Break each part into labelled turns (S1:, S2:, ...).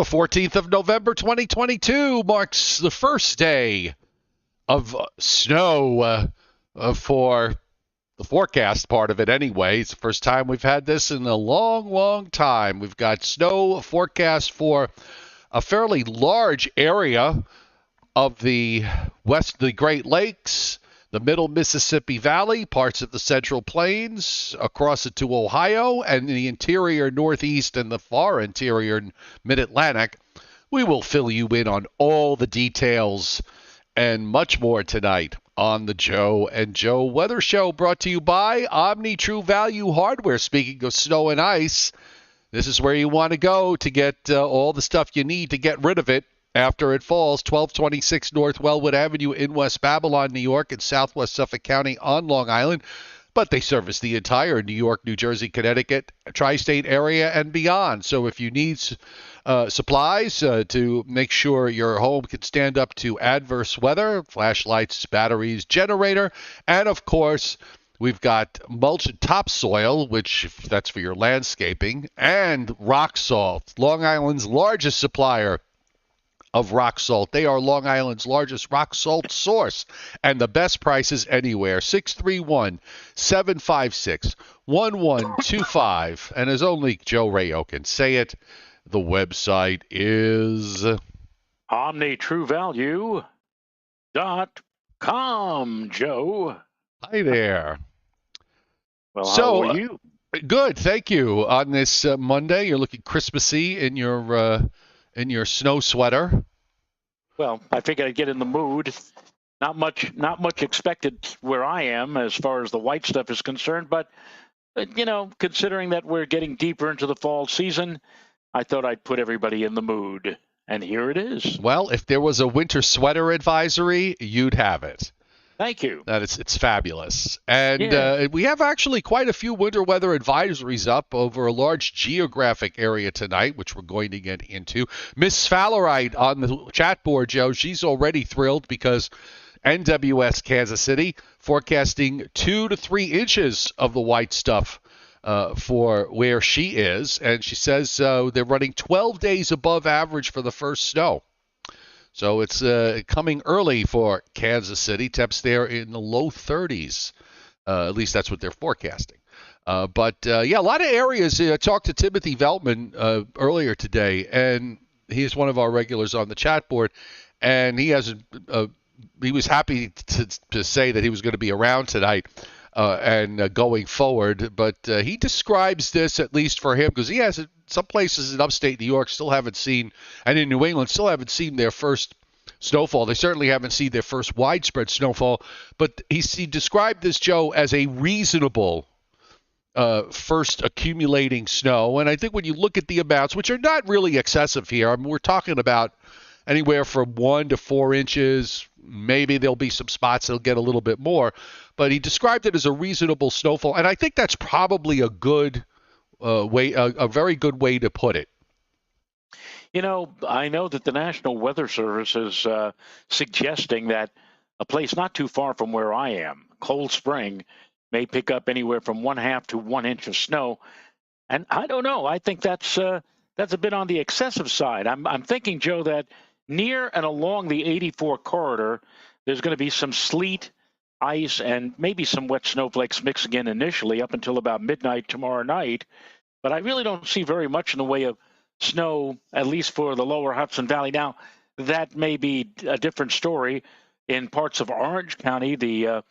S1: The 14th of November 2022 marks the first day of snow for the forecast part of it anyway. It's the first time we've had this in a long, long time. We've got snow forecast for a fairly large area of the the Great Lakes, the middle Mississippi Valley, parts of the Central Plains, across it to Ohio, and the interior Northeast and the far interior Mid-Atlantic. We will fill you in on all the details and much more tonight on the Joe and Joe Weather Show, brought to you by Omni True Value Hardware. Speaking of snow and ice, this is where you want to go to get all the stuff you need to get rid of it after it falls. 1226 North Wellwood Avenue in West Babylon, New York, and Southwest Suffolk County on Long Island. But they service the entire New York, New Jersey, Connecticut, tri-state area and beyond. So if you need supplies to make sure your home can stand up to adverse weather, flashlights, batteries, generator, and of course, we've got mulch and topsoil, which that's for your landscaping, and rock salt, Long Island's largest supplier of rock salt. They are Long Island's largest rock salt source and the best prices anywhere. 631-756-1125. And as only Joe Rayo can say it, the website is
S2: OmniTrueValue.com, Joe.
S1: Hi there.
S2: Well, how are you?
S1: Good, thank you. On this Monday, you're looking Christmassy in your snow sweater.
S2: Well, I figured I'd get in the mood. Not much expected where I am as far as the white stuff is concerned, but considering that we're getting deeper into the fall season, I thought I'd put everybody in the mood, and here it is.
S1: Well, if there was a winter sweater advisory, you'd have it.
S2: Thank you.
S1: It's fabulous. And we have actually quite a few winter weather advisories up over a large geographic area tonight, which we're going to get into. Miss Fallerite on the chat board, Joe, she's already thrilled because NWS Kansas City forecasting 2 to 3 inches of the white stuff for where she is. And she says they're running 12 days above average for the first snow. So it's coming early for Kansas City. Temps there in the low 30s. At least that's what they're forecasting. But a lot of areas. I talked to Timothy Veltman earlier today, and he's one of our regulars on the chat board. And he was happy to say that he was going to be around tonight and going forward. But he describes this, at least for him, because he has some places in upstate New York still haven't seen, and in New England still haven't seen their first snowfall. They certainly haven't seen their first widespread snowfall. But he described this, Joe, as a reasonable first accumulating snow. And I think when you look at the amounts, which are not really excessive here, I mean, we're talking about anywhere from 1 to 4 inches. Maybe there'll be some spots that'll get a little bit more. But he described it as a reasonable snowfall. And I think that's probably a very good way to put it.
S2: I know that the National Weather Service is suggesting that a place not too far from where I am, Cold Spring, may pick up anywhere from 1/2 to 1 inch of snow. And I don't know. I think that's a bit on the excessive side. I'm thinking, Joe, that near and along the 84 corridor, there's going to be some sleet, ice, and maybe some wet snowflakes mixing in initially up until about midnight tomorrow night. But I really don't see very much in the way of snow, at least for the lower Hudson Valley. Now, that may be a different story in parts of Orange County, the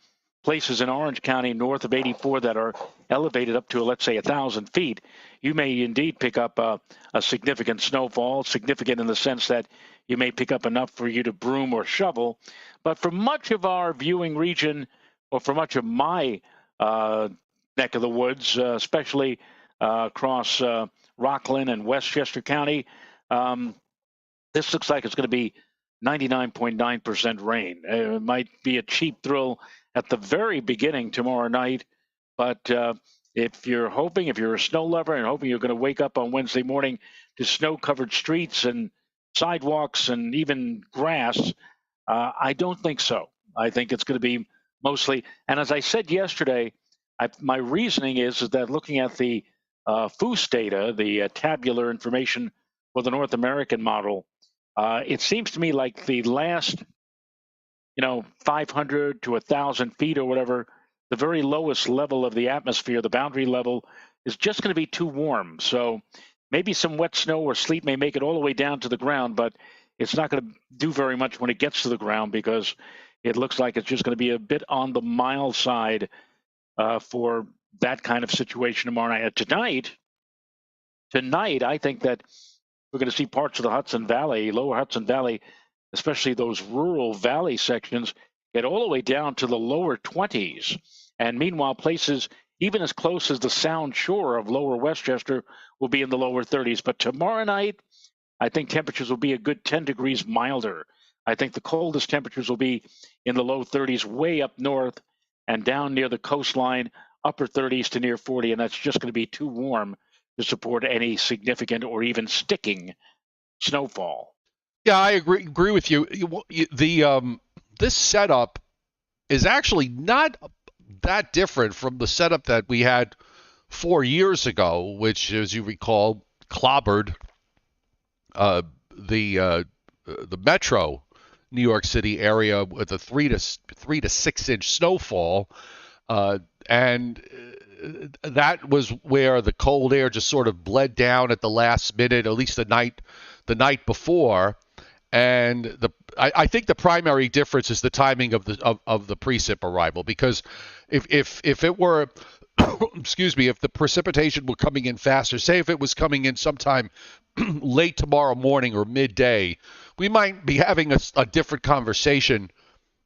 S2: places in Orange County north of 84 that are elevated up to, let's say, 1,000 feet. You may indeed pick up a significant snowfall, significant in the sense that you may pick up enough for you to broom or shovel. But for much of our viewing region, or for much of my neck of the woods, especially across Rockland and Westchester County, this looks like it's going to be 99.9% rain. It might be a cheap thrill at the very beginning tomorrow night, but if you're a snow lover and hoping you're going to wake up on Wednesday morning to snow-covered streets and sidewalks and even grass, I don't think so. I think it's going to be mostly, and as I said yesterday, my reasoning is that looking at the FOOS data, the tabular information for the North American model, it seems to me like the last 500 to 1,000 feet or whatever, the very lowest level of the atmosphere, the boundary level, is just going to be too warm. So maybe some wet snow or sleet may make it all the way down to the ground, but it's not going to do very much when it gets to the ground because it looks like it's just going to be a bit on the mild side for that kind of situation tomorrow night. Tonight, I think that we're going to see parts of the Hudson Valley, lower Hudson Valley, especially those rural valley sections, get all the way down to the lower 20s. And meanwhile, places even as close as the Sound Shore of lower Westchester will be in the lower 30s. But tomorrow night, I think temperatures will be a good 10 degrees milder. I think the coldest temperatures will be in the low 30s way up north and down near the coastline, upper 30s to near 40. And that's just going to be too warm to support any significant or even sticking snowfall.
S1: Yeah, I agree with you. This setup is actually not that different from the setup that we had 4 years ago, which, as you recall, clobbered the metro New York City area with a 3 to 6 inch snowfall, and that was where the cold air just sort of bled down at the last minute, at least the night before. And I think the primary difference is the timing of the precip arrival, because if it were excuse me, if the precipitation were coming in faster, say if it was coming in sometime late tomorrow morning or midday, we might be having a different conversation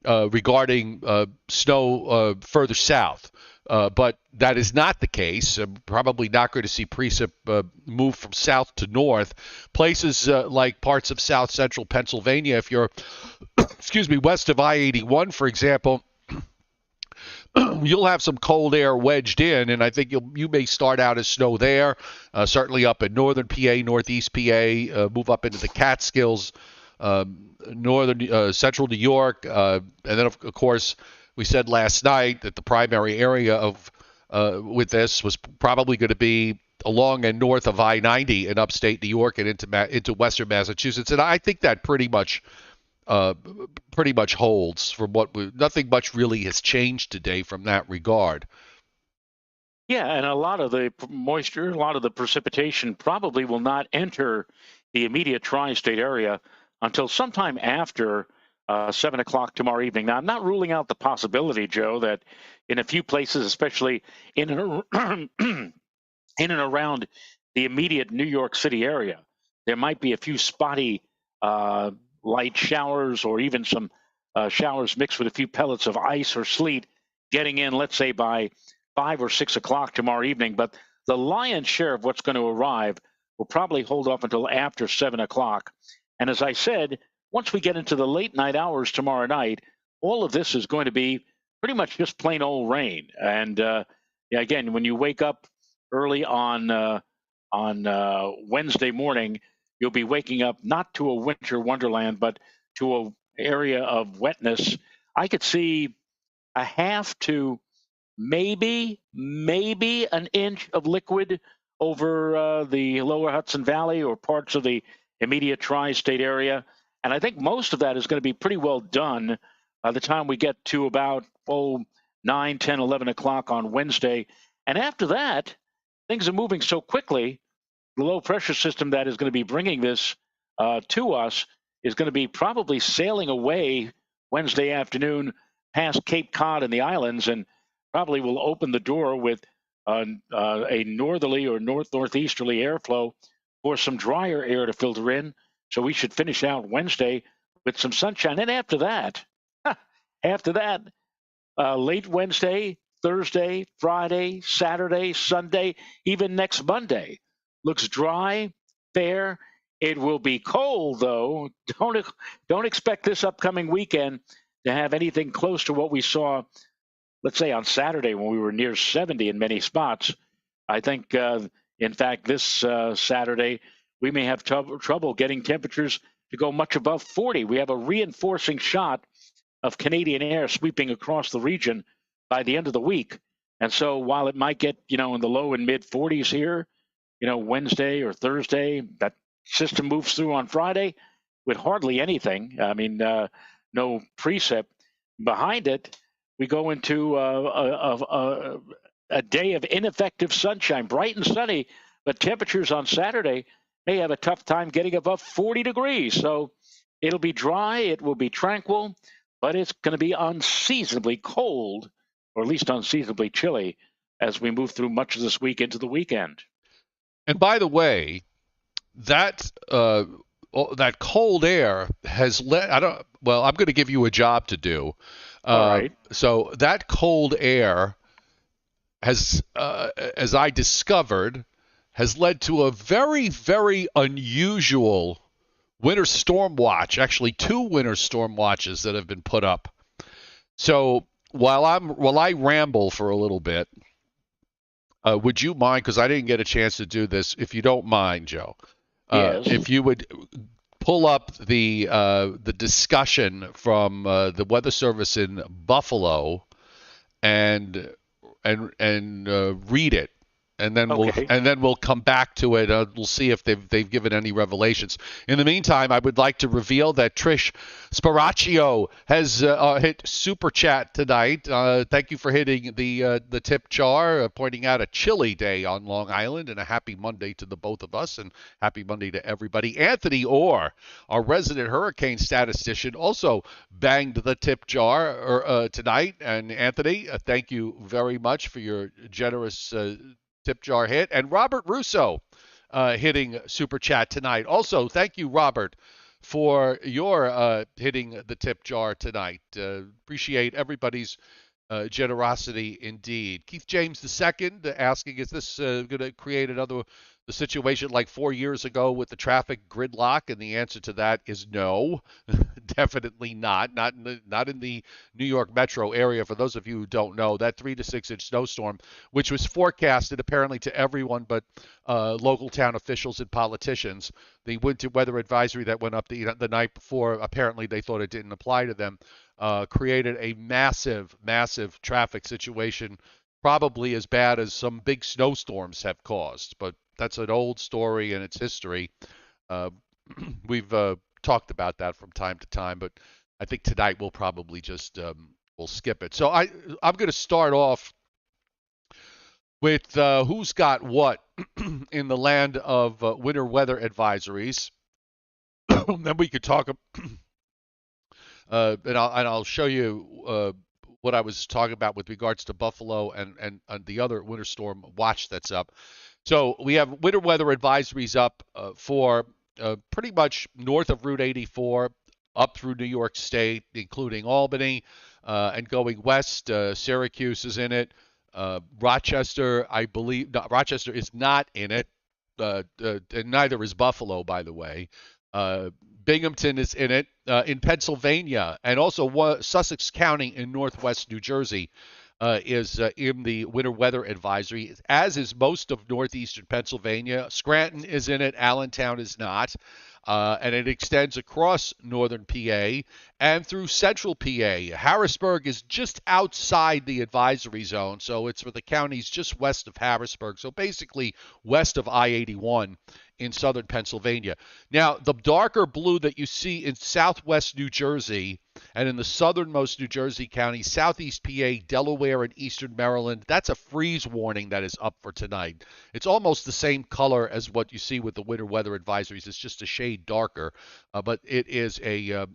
S1: regarding snow further south. But that is not the case. Probably not going to see precip move from south to north. Places like parts of south central Pennsylvania, if you're, excuse me, west of I-81, for example, you'll have some cold air wedged in, and I think you may start out as snow there, certainly up in northern PA, northeast PA, move up into the Catskills, northern central New York, and then of course we said last night that the primary area of with this was probably going to be along and north of I-90 in upstate New York and into western Massachusetts, and I think that pretty much holds from nothing much really has changed today from that regard.
S2: Yeah, and a lot of the moisture, a lot of the precipitation probably will not enter the immediate tri-state area until sometime after 7 o'clock tomorrow evening. Now, I'm not ruling out the possibility, Joe, that in a few places, especially in and around the immediate New York City area, there might be a few spotty light showers or even some showers mixed with a few pellets of ice or sleet getting in, let's say, by 5 or 6 o'clock tomorrow evening. But the lion's share of what's going to arrive will probably hold off until after 7 o'clock. And as I said, once we get into the late night hours tomorrow night, all of this is going to be pretty much just plain old rain. And again, when you wake up early on Wednesday morning, you'll be waking up not to a winter wonderland, but to an area of wetness. I could see a half to maybe an inch of liquid over the lower Hudson Valley or parts of the immediate tri-state area. And I think most of that is going to be pretty well done by the time we get to about 9, 10, 11 o'clock on Wednesday. And after that, things are moving so quickly. The low pressure system that is going to be bringing this to us is going to be probably sailing away Wednesday afternoon past Cape Cod and the islands, and probably will open the door with a northerly or northeasterly airflow for some drier air to filter in. So we should finish out Wednesday with some sunshine. And after that, late Wednesday, Thursday, Friday, Saturday, Sunday, even next Monday, looks dry, fair. It will be cold, though. Don't expect this upcoming weekend to have anything close to what we saw, let's say, on Saturday when we were near 70 in many spots. I think, in fact, this Saturday, we may have trouble getting temperatures to go much above 40. We have a reinforcing shot of Canadian air sweeping across the region by the end of the week. And so while it might get, in the low and mid 40s here, Wednesday or Thursday, that system moves through on Friday with hardly anything. I mean, no precip behind it. We go into a day of ineffective sunshine, bright and sunny, but temperatures on Saturday may have a tough time getting above 40 degrees. So it'll be dry, it will be tranquil, but it's going to be unseasonably cold, or at least unseasonably chilly, as we move through much of this week into the weekend.
S1: And by the way, that that cold air has led. I don't. Well, I'm going to give you a job to do.
S2: All right.
S1: So that cold air has, as I discovered, has led to a very, very unusual winter storm watch. Actually, two winter storm watches that have been put up. So while I ramble for a little bit, would you mind? Because I didn't get a chance to do this. If you don't mind, Joe,
S2: Yes.
S1: if you would pull up the discussion from the Weather Service in Buffalo and read it, and then we'll come back to it. We'll see if they've given any revelations. In the meantime, I would like to reveal that Trish Sparacchio has hit super chat tonight. Thank you for hitting the tip jar, pointing out a chilly day on Long Island, and a happy Monday to the both of us, and happy Monday to everybody. Anthony Orr, our resident hurricane statistician, also banged the tip jar tonight. And Anthony, thank you very much for your generous tip jar hit. And Robert Russo hitting super chat tonight. Also, thank you, Robert, for your hitting the tip jar tonight. Appreciate everybody's generosity indeed. Keith James II asking, is this going to create the situation like 4 years ago with the traffic gridlock? And the answer to that is no, definitely not. Not in the New York metro area. For those of you who don't know, that 3 to 6 inch snowstorm, which was forecasted apparently to everyone but local town officials and politicians, the winter weather advisory that went up the night before, apparently they thought it didn't apply to them, created a massive traffic situation, probably as bad as some big snowstorms have caused. But that's an old story and its history. We've talked about that from time to time, but I think tonight we'll probably just we'll skip it. So I'm going to start off with who's got what in the land of winter weather advisories. Then we could talk. And I'll show you what I was talking about with regards to Buffalo and the other winter storm watch that's up. So we have winter weather advisories up for pretty much north of Route 84 up through New York State, including Albany, and going west. Syracuse is in it. Rochester, I believe, no, Rochester is not in it, and neither is Buffalo, by the way. Binghamton is in it, in Pennsylvania, and also Sussex County in northwest New Jersey is in the winter weather advisory, as is most of northeastern Pennsylvania. Scranton is in it, Allentown is not. And it extends across northern PA and through central PA. Harrisburg is just outside the advisory zone, so it's for the counties just west of Harrisburg, so basically west of I-81 in southern Pennsylvania. Now, the darker blue that you see in southwest New Jersey and in the southernmost New Jersey counties, southeast PA, Delaware, and eastern Maryland, that's a freeze warning that is up for tonight. It's almost the same color as what you see with the winter weather advisories. It's just a shade darker, but it is a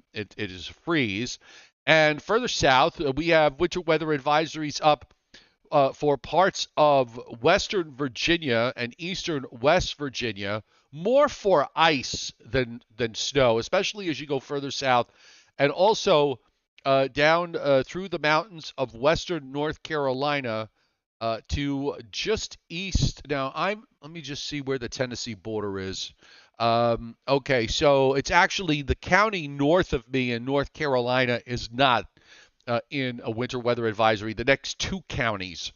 S1: freeze. And further south, we have winter weather advisories up for parts of western Virginia and eastern West Virginia, more for ice than snow, especially as you go further south, and also down through the mountains of western North Carolina to just east. Now, let me just see where the Tennessee border is. Okay, so it's actually the county north of me in North Carolina is not in a winter weather advisory. The next two counties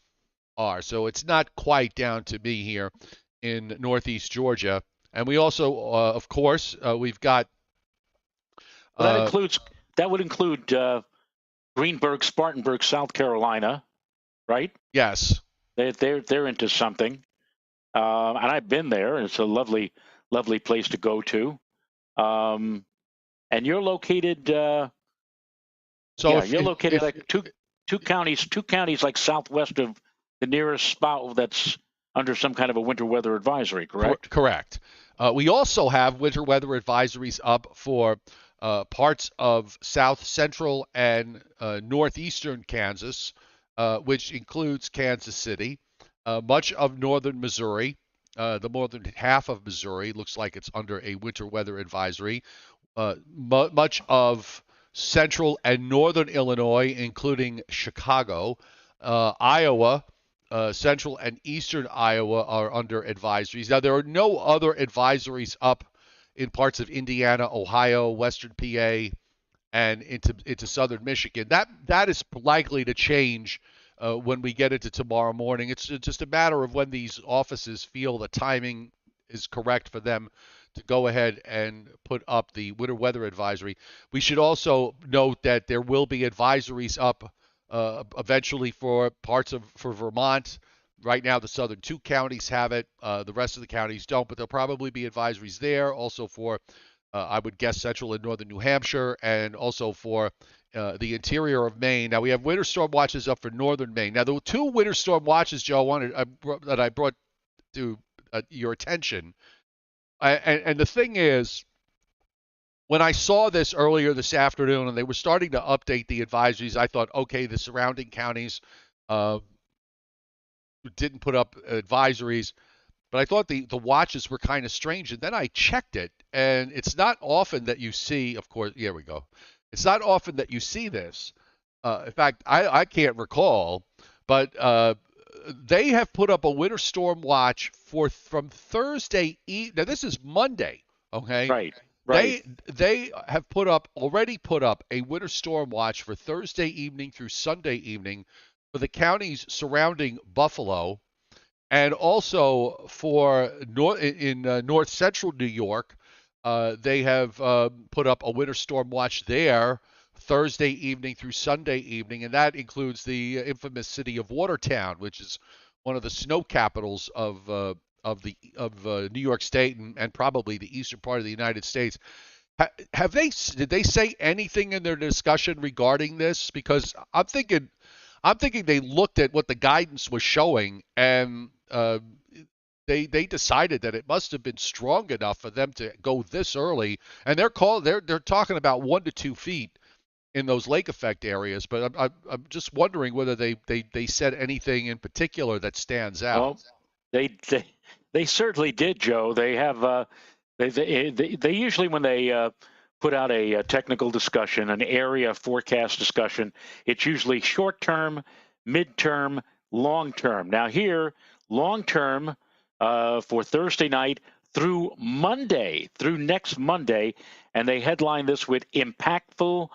S1: are. So it's not quite down to me here in northeast Georgia. And we also, of course, we've got.
S2: Well, that would include Greenburgh, Spartanburg, South Carolina, right?
S1: Yes.
S2: They're into something, and I've been there. It's a lovely lovely place to go to. And you're located.
S1: So
S2: You're located like two counties like southwest of the nearest spot that's under some kind of a winter weather advisory, correct?
S1: Correct. We also have winter weather advisories up for parts of south central and northeastern Kansas, which includes Kansas City, much of northern Missouri. The northern half of Missouri looks like it's under a winter weather advisory. Much of central and northern Illinois, including Chicago, Iowa, central and eastern Iowa are under advisories. Now, there are no other advisories up in parts of Indiana, Ohio, western PA, and into southern Michigan. That is likely to change when we get into tomorrow morning. It's just a matter of when these offices feel the timing is correct for them to go ahead and put up the winter weather advisory. We should also note that there will be advisories up eventually for Vermont. Right now, the southern two counties have it. The rest of the counties don't, but there'll probably be advisories there. Also for, I would guess, central and northern New Hampshire, and also for the interior of Maine. Now, we have winter storm watches up for northern Maine. Now, the two winter storm watches, Joe, that I brought to your attention. And the thing is, when I saw this earlier this afternoon and they were starting to update the advisories, I thought, okay, the surrounding counties didn't put up advisories, but I thought the watches were kind of strange. And then I checked it, and it's not often that you see, of course, here we go. It's not often that you see this. In fact, I can't recall, but they have put up a winter storm watch from Thursday. Now, this is Monday, okay?
S2: Right.
S1: They have already put up a winter storm watch for Thursday evening through Sunday evening for the counties surrounding Buffalo, and also for north central New York. They have put up a winter storm watch there Thursday evening through Sunday evening, and that includes the infamous city of Watertown, which is one of the snow capitals of New York State and probably the eastern part of the United States. Did they say anything in their discussion regarding this? Because I'm thinking they looked at what the guidance was showing, and they decided that it must have been strong enough for them to go this early, and they're talking about 1 to 2 feet in those lake effect areas. But I'm just wondering whether they said anything in particular that stands out.
S2: Well, they certainly did, Joe. They have they usually, when they put out a technical discussion, an area forecast discussion, it's usually short term, midterm, long term. Now here, long term for Thursday night through next Monday, and they headline this with impactful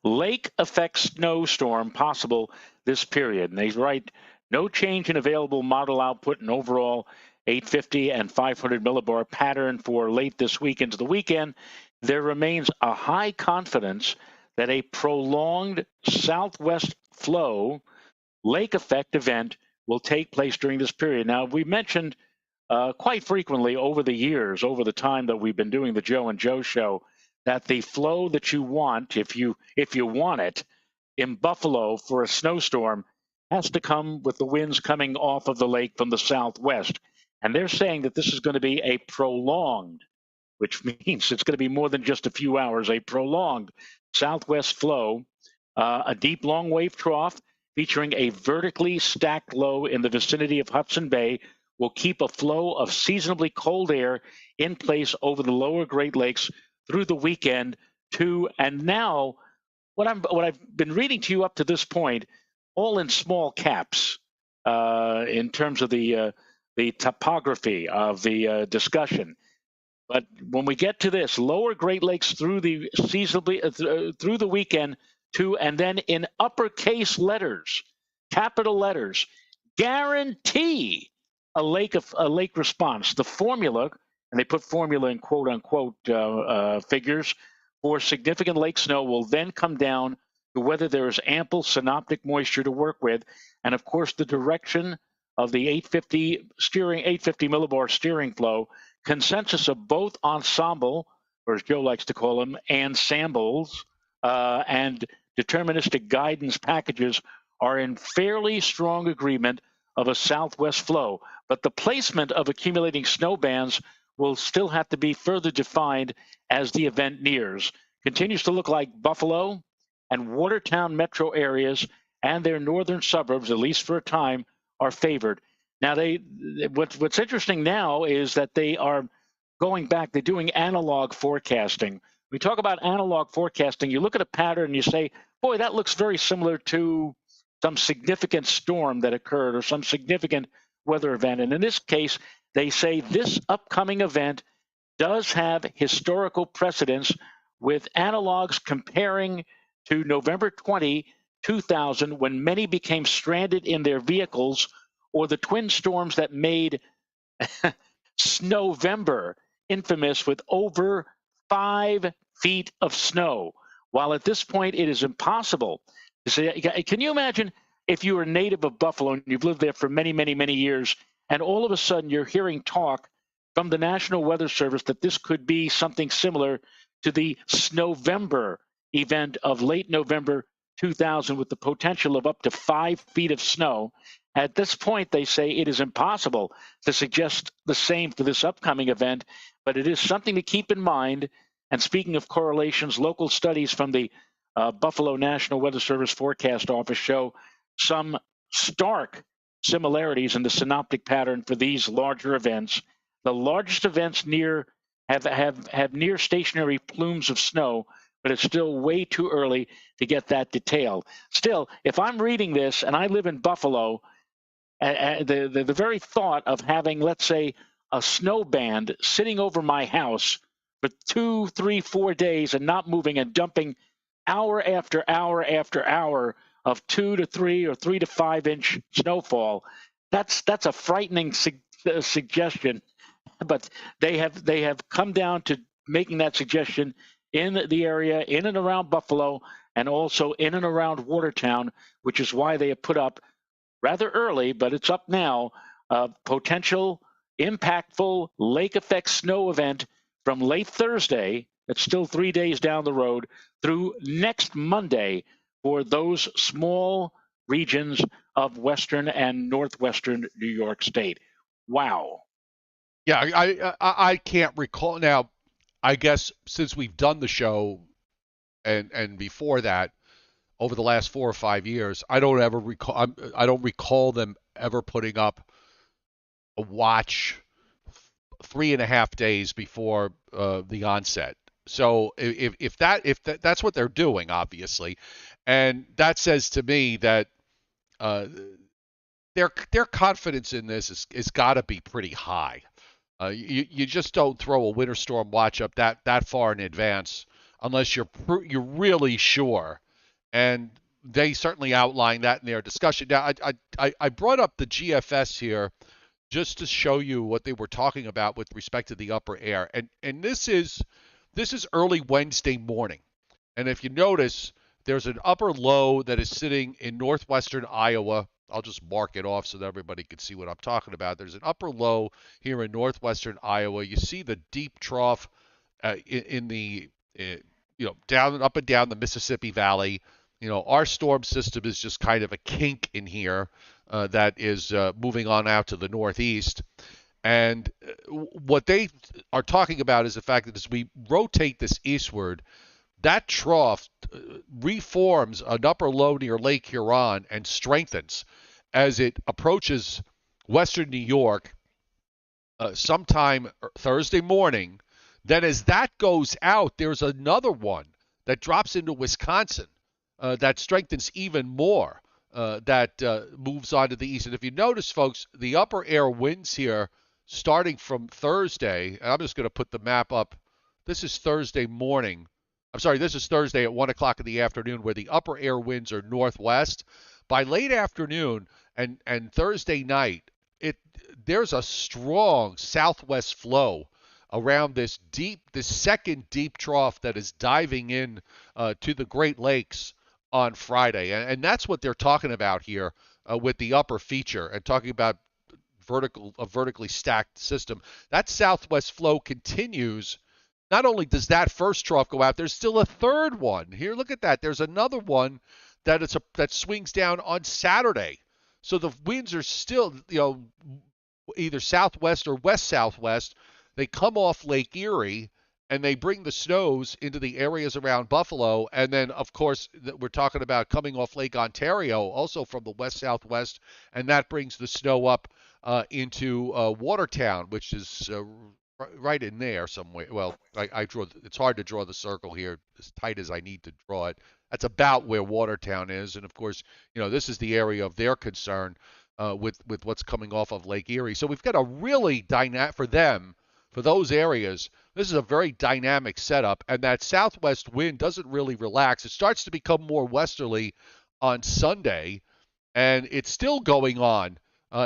S2: lake effect snowstorm possible this period. And they write, no change in available model output and overall 850 and 500 millibar pattern for late this week into the weekend. There remains a high confidence that a prolonged southwest flow lake effect event will take place during this period. Now, we mentioned quite frequently over the years, over the time that we've been doing the Joe and Joe show, that the flow that you want, if you want it, in Buffalo for a snowstorm, has to come with the winds coming off of the lake from the southwest. And they're saying that this is going to be a prolonged, which means it's going to be more than just a few hours, a prolonged southwest flow, a deep long wave trough featuring a vertically stacked low in the vicinity of Hudson Bay will keep a flow of seasonably cold air in place over the lower Great Lakes through the weekend too. And now what I've been reading to you up to this point, all in small caps, in terms of the topography of the discussion. But when we get to this, lower Great Lakes through the through the weekend too, and then in uppercase letters, capital letters, guarantee a lake response. The formula, and they put formula in quote unquote figures, for significant lake snow will then come down to whether there is ample synoptic moisture to work with, and of course the direction of the 850 millibar steering flow consensus of both ensemble, or as Joe likes to call them, ensembles, and deterministic guidance packages are in fairly strong agreement of a southwest flow. But the placement of accumulating snow bands will still have to be further defined as the event nears. Continues to look like Buffalo and Watertown metro areas and their northern suburbs, at least for a time, are favored. Now, what's interesting now is that they are going back. They're doing analog forecasting. We talk about analog forecasting. You look at a pattern and you say, "Boy, that looks very similar to some significant storm that occurred or some significant weather event." And in this case, they say this upcoming event does have historical precedence, with analogs comparing to November 2000, when many became stranded in their vehicles, or the twin storms that made Snowvember infamous, with over 5 feet of snow. While at this point it is impossible to say, can you imagine if you were a native of Buffalo and you've lived there for many, many, many years, and all of a sudden you're hearing talk from the National Weather Service that this could be something similar to the Snowvember event of late November 2000, with the potential of up to 5 feet of snow. At this point, they say it is impossible to suggest the same for this upcoming event, but it is something to keep in mind. And speaking of correlations, local studies from the Buffalo National Weather Service Forecast Office show some stark similarities in the synoptic pattern for these larger events. The largest events have near stationary plumes of snow, but it's still way too early to get that detail. Still, if I'm reading this and I live in Buffalo, the very thought of having, let's say, a snow band sitting over my house for 2, 3, 4 days and not moving and dumping hour after hour after hour of 2 to 3 or 3 to 5 inch snowfall, that's a frightening suggestion. But they have come down to making that suggestion in the area in and around Buffalo, and also in and around Watertown, which is why they have put up rather early, but it's up now, a potential impactful lake effect snow event from late Thursday, that's still 3 days down the road, through next Monday for those small regions of western and northwestern New York State. Wow.
S1: Yeah, I can't recall now. I guess since we've done the show and before that, over the last 4 or 5 years, I don't recall them ever putting up a watch 3.5 days before the onset. So if that's what they're doing, obviously, and that says to me that uh, their confidence in this is got to be pretty high. You just don't throw a winter storm watch up that far in advance unless you're really sure. And they certainly outlined that in their discussion. Now, I brought up the GFS here just to show you what they were talking about with respect to the upper air, and this is early Wednesday morning. And if you notice, there's an upper low that is sitting in northwestern Iowa. I'll just mark it off so that everybody can see what I'm talking about. There's an upper low here in northwestern Iowa. You see the deep trough in the down up and down the Mississippi Valley. Our storm system is just kind of a kink in here that is moving on out to the northeast. And what they are talking about is the fact that as we rotate this eastward, that trough reforms an upper low near Lake Huron and strengthens as it approaches western New York sometime Thursday morning. Then as that goes out, there's another one that drops into Wisconsin that strengthens even more, that moves on to the east. And if you notice, folks, the upper air winds here starting from Thursday, and I'm just going to put the map up. This is Thursday morning. I'm sorry, this is Thursday at 1 o'clock in the afternoon, where the upper air winds are northwest. By late afternoon and Thursday night, there's a strong southwest flow around this second deep trough that is diving in to the Great Lakes on Friday. And that's what they're talking about here with the upper feature, and talking about vertically stacked system. That southwest flow continues. Not only does that first trough go out, there's still a third one. Here, look at that. There's another one that swings down on Saturday. So the winds are still, either southwest or west southwest. They come off Lake Erie and they bring the snows into the areas around Buffalo. And then, of course, we're talking about coming off Lake Ontario, also from the west southwest, and that brings the snow up into Watertown, which is right in there somewhere. Well, I draw. It's hard to draw the circle here as tight as I need to draw it. That's about where Watertown is, and of course, this is the area of their concern with what's coming off of Lake Erie. So we've got a really dynamic for those areas. This is a very dynamic setup, and that southwest wind doesn't really relax. It starts to become more westerly on Sunday, and it's still going on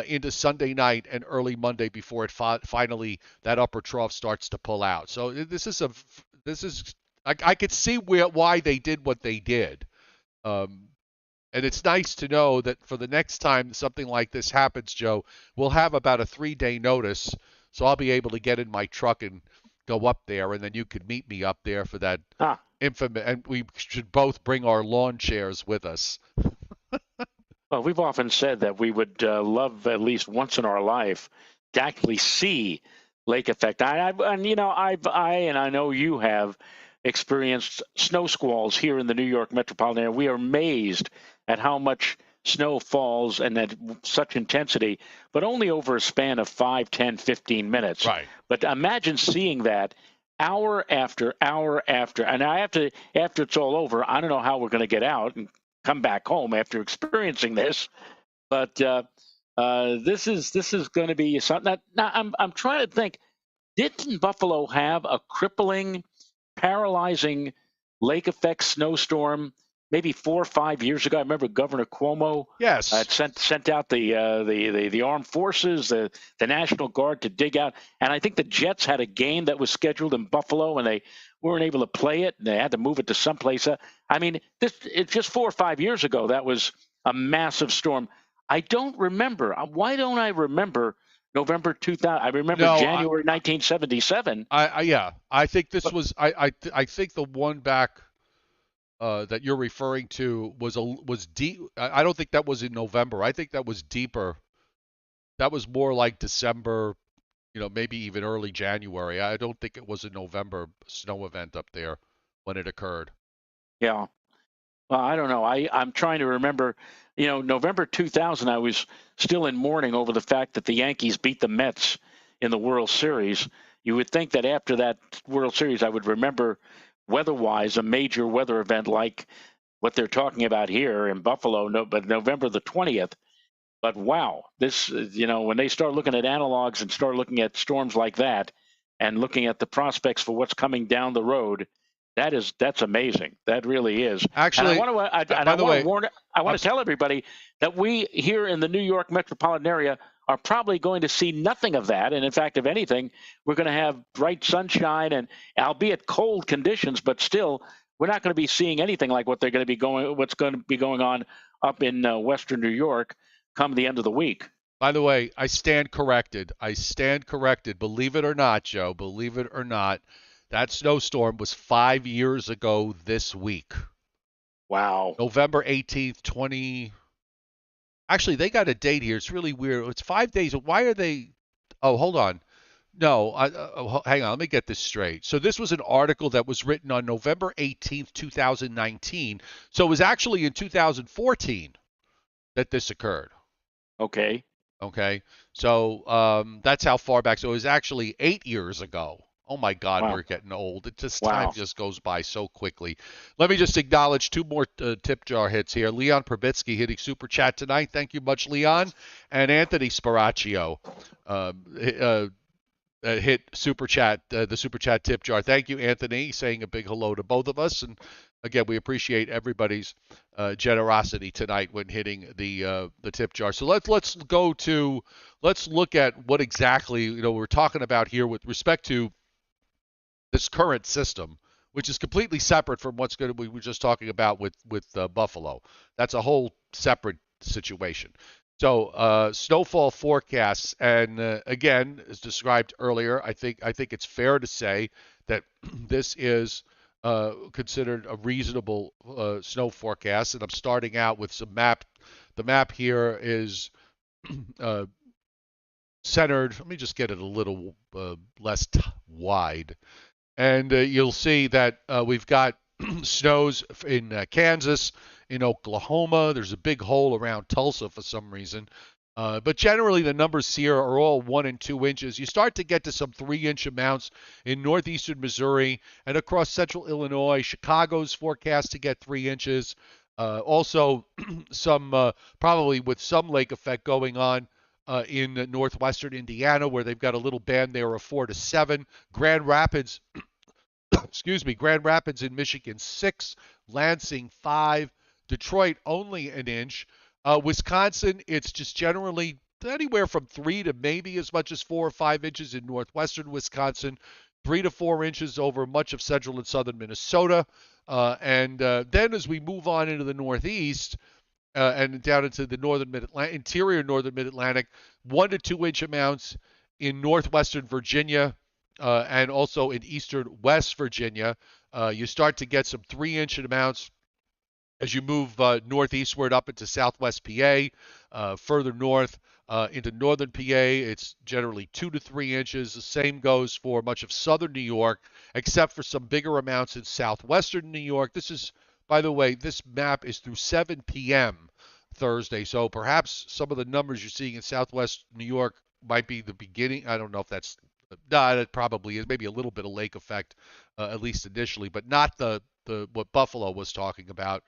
S1: into Sunday night and early Monday before it finally that upper trough starts to pull out. So I could see why they did what they did. And it's nice to know that for the next time something like this happens, Joe, we'll have about a 3-day notice. So I'll be able to get in my truck and go up there, and then you could meet me up there for that infamous. And we should both bring our lawn chairs with us.
S2: Well, we've often said that we would love at least once in our life to actually see lake effect. I know you have experienced snow squalls here in the New York metropolitan area. We are amazed at how much snow falls and at such intensity, but only over a span of 5, 10, 15 minutes.
S1: Right.
S2: But imagine seeing that hour after hour after, and after it's all over, I don't know how we're going to get out and come back home after experiencing this. But this is going to be something. Now I'm trying to think. Didn't Buffalo have a crippling, paralyzing lake effect snowstorm maybe 4 or 5 years ago? I remember Governor Cuomo had sent out the armed forces, the National Guard to dig out. And I think the Jets had a game that was scheduled in Buffalo, and they weren't able to play it, and they had to move it to someplace. I mean, it's just 4 or 5 years ago. That was a massive storm. I don't remember. Why don't I remember November 2000? I remember January 1977.
S1: I think this was. I think the one back that you're referring to was deep. I don't think that was in November. I think that was deeper. That was more like December, maybe even early January. I don't think it was a November snow event up there when it occurred.
S2: Yeah. Well, I don't know. I'm trying to remember. November 2000, I was still in mourning over the fact that the Yankees beat the Mets in the World Series. You would think that after that World Series, I would remember weather-wise a major weather event like what they're talking about here in Buffalo, but November the 20th. But wow, this, when they start looking at analogs and start looking at storms like that and looking at the prospects for what's coming down the road, that's amazing. That really is.
S1: Actually,
S2: and I want to tell everybody that we here in the New York metropolitan area are probably going to see nothing of that. And in fact, if anything, we're going to have bright sunshine and albeit cold conditions, but still, we're not going to be seeing anything like what's going to be going on up in Western New York come the end of the week.
S1: By the way, I stand corrected. Believe it or not, Joe, believe it or not, that snowstorm was 5 years ago this week.
S2: Wow.
S1: November 18th, 20. Actually, they got a date here. It's really weird. It's 5 days. Why are they? Oh, hold on. No, hang on. Let me get this straight. So this was an article that was written on November 18th, 2019. So it was actually in 2014 that this occurred.
S2: Okay.
S1: So that's how far back. So it was actually 8 years ago. Oh my God, wow. We're getting old. Time just goes by so quickly. Let me just acknowledge 2 more tip jar hits here. Leon Probitsky hitting super chat tonight. Thank you much, Leon. And Anthony Sparaccio hit super chat, the super chat tip jar. Thank you, Anthony, saying a big hello to both of us. And again, we appreciate everybody's generosity tonight when hitting the tip jar. So let's look at what exactly we're talking about here with respect to this current system, which is completely separate from we were just talking about with Buffalo. That's a whole separate situation. So snowfall forecasts, and again, as described earlier, I think it's fair to say that this is considered a reasonable snow forecast. And I'm starting out with some map. The map here is uh, centered. Let me just get it a little less wide, and you'll see that we've got snows in Kansas, in Oklahoma. There's a big hole around Tulsa for some reason. But generally, the numbers here are all 1 and 2 inches. You start to get to some 3 inch amounts in northeastern Missouri and across central Illinois. Chicago's forecast to get 3 inches. Also, some probably with some lake effect going on in northwestern Indiana, where they've got a little band there of 4 to 7. Grand Rapids, excuse me, Grand Rapids in Michigan 6, Lansing 5, Detroit only an inch. Wisconsin, it's just generally anywhere from 3 to maybe as much as 4 or 5 inches in northwestern Wisconsin, 3 to 4 inches over much of central and southern Minnesota. And then as we move on into the northeast, and down into the interior northern mid-Atlantic, 1 to 2 inch amounts in northwestern Virginia, and also in eastern West Virginia. You start to get some 3 inch amounts as you move northeastward up into southwest PA, further north into northern PA. It's generally 2 to 3 inches. The same goes for much of southern New York, except for some bigger amounts in southwestern New York. This is, by the way, this map is through 7 p.m. Thursday, so perhaps some of the numbers you're seeing in southwest New York might be the beginning. I don't know if that's, no, it probably is. Maybe a little bit of lake effect, at least initially, but not the what Buffalo was talking about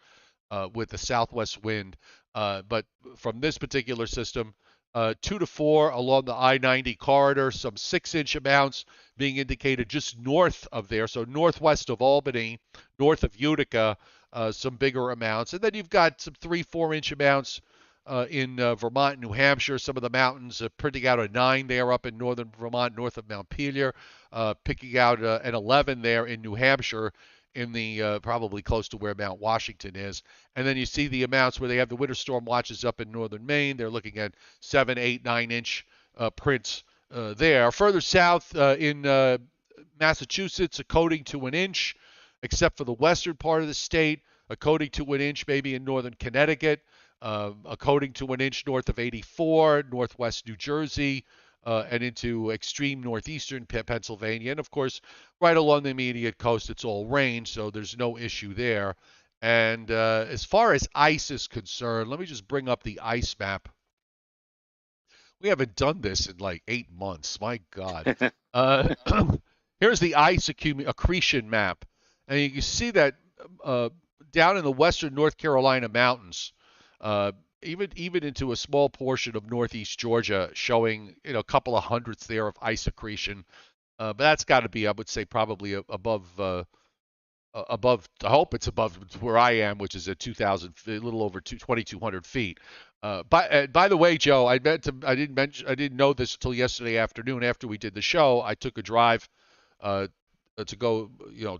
S1: with the southwest wind. But from this particular system, 2 to 4 along the I-90 corridor, some 6 inch amounts being indicated just north of there, so northwest of Albany, north of Utica, some bigger amounts. And then you've got some 3-4 inch amounts in Vermont and New Hampshire. Some of the mountains printing out a 9 there up in northern Vermont, north of Montpelier, picking out an 11 there in New Hampshire, in the probably close to where Mount Washington is. And then you see the amounts where they have the winter storm watches up in northern Maine. They're looking at 7, 8, 9 inch prints there. Further south in Massachusetts, a coating to an inch, except for the western part of the state, a coating to an inch maybe in northern Connecticut, a coating to an inch north of 84, northwest New Jersey, and into extreme northeastern Pennsylvania. And of course, right along the immediate coast, it's all rain, so there's no issue there. And as far as ice is concerned, let me just bring up the ice map. We haven't done this in like 8 months. My God. Uh, Here's the ice accretion map. And you can see that uh, down in the western North Carolina mountains, uh, even into a small portion of northeast Georgia, showing a couple of hundredths there of ice accretion. But that's got to be, I would say, probably above. I hope it's above where I am, which is at 2,000, a little over 2,200 feet. By the way, Joe, I didn't know this until yesterday afternoon after we did the show. I took a drive uh, to go,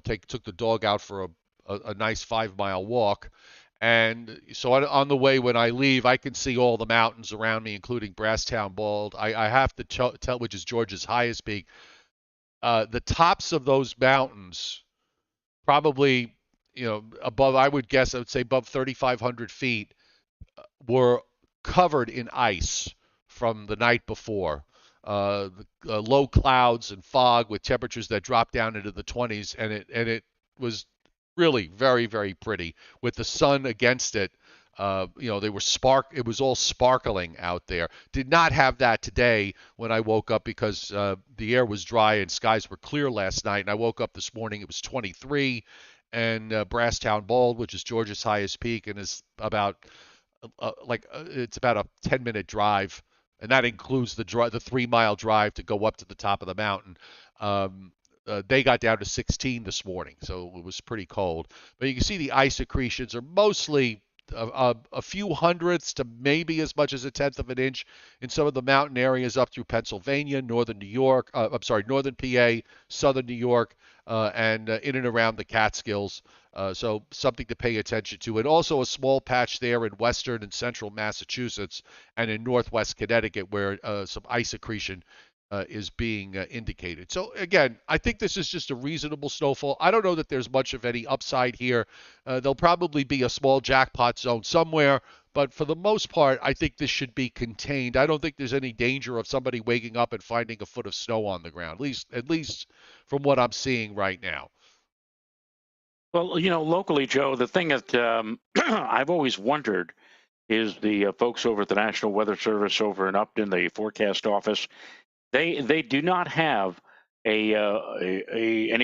S1: took the dog out for a nice 5 mile walk. And so on the way, when I leave, I can see all the mountains around me, including Brasstown Bald. I have to tell, which is Georgia's highest peak. The tops of those mountains, probably, above, I would guess, I would say above 3,500 feet, were covered in ice from the night before. Low clouds and fog with temperatures that dropped down into the 20s, and it was really very, very pretty with the sun against it. They were It was all sparkling out there. Did not have that today when I woke up, because the air was dry and skies were clear last night. And I woke up this morning, it was 23, and Brasstown Bald, which is Georgia's highest peak, and is about it's about a 10-minute drive, and that includes the 3 mile drive to go up to the top of the mountain. They got down to 16 this morning, so it was pretty cold. But you can see the ice accretions are mostly a few hundredths to maybe as much as a tenth of an inch in some of the mountain areas up through Pennsylvania, northern New York, I'm sorry, northern PA, southern New York, and in and around the Catskills. So something to pay attention to. And also a small patch there in western and central Massachusetts and in northwest Connecticut where some ice accretion is being indicated. So again, I think this is just a reasonable snowfall. I don't know that there's much of any upside here. There'll probably be a small jackpot zone somewhere, but for the most part, I think this should be contained. I don't think there's any danger of somebody waking up and finding a foot of snow on the ground. At least from what I'm seeing right now.
S2: Well, locally, Joe, the thing that I've always wondered is the folks over at the National Weather Service over in Upton, the forecast office. They do not have any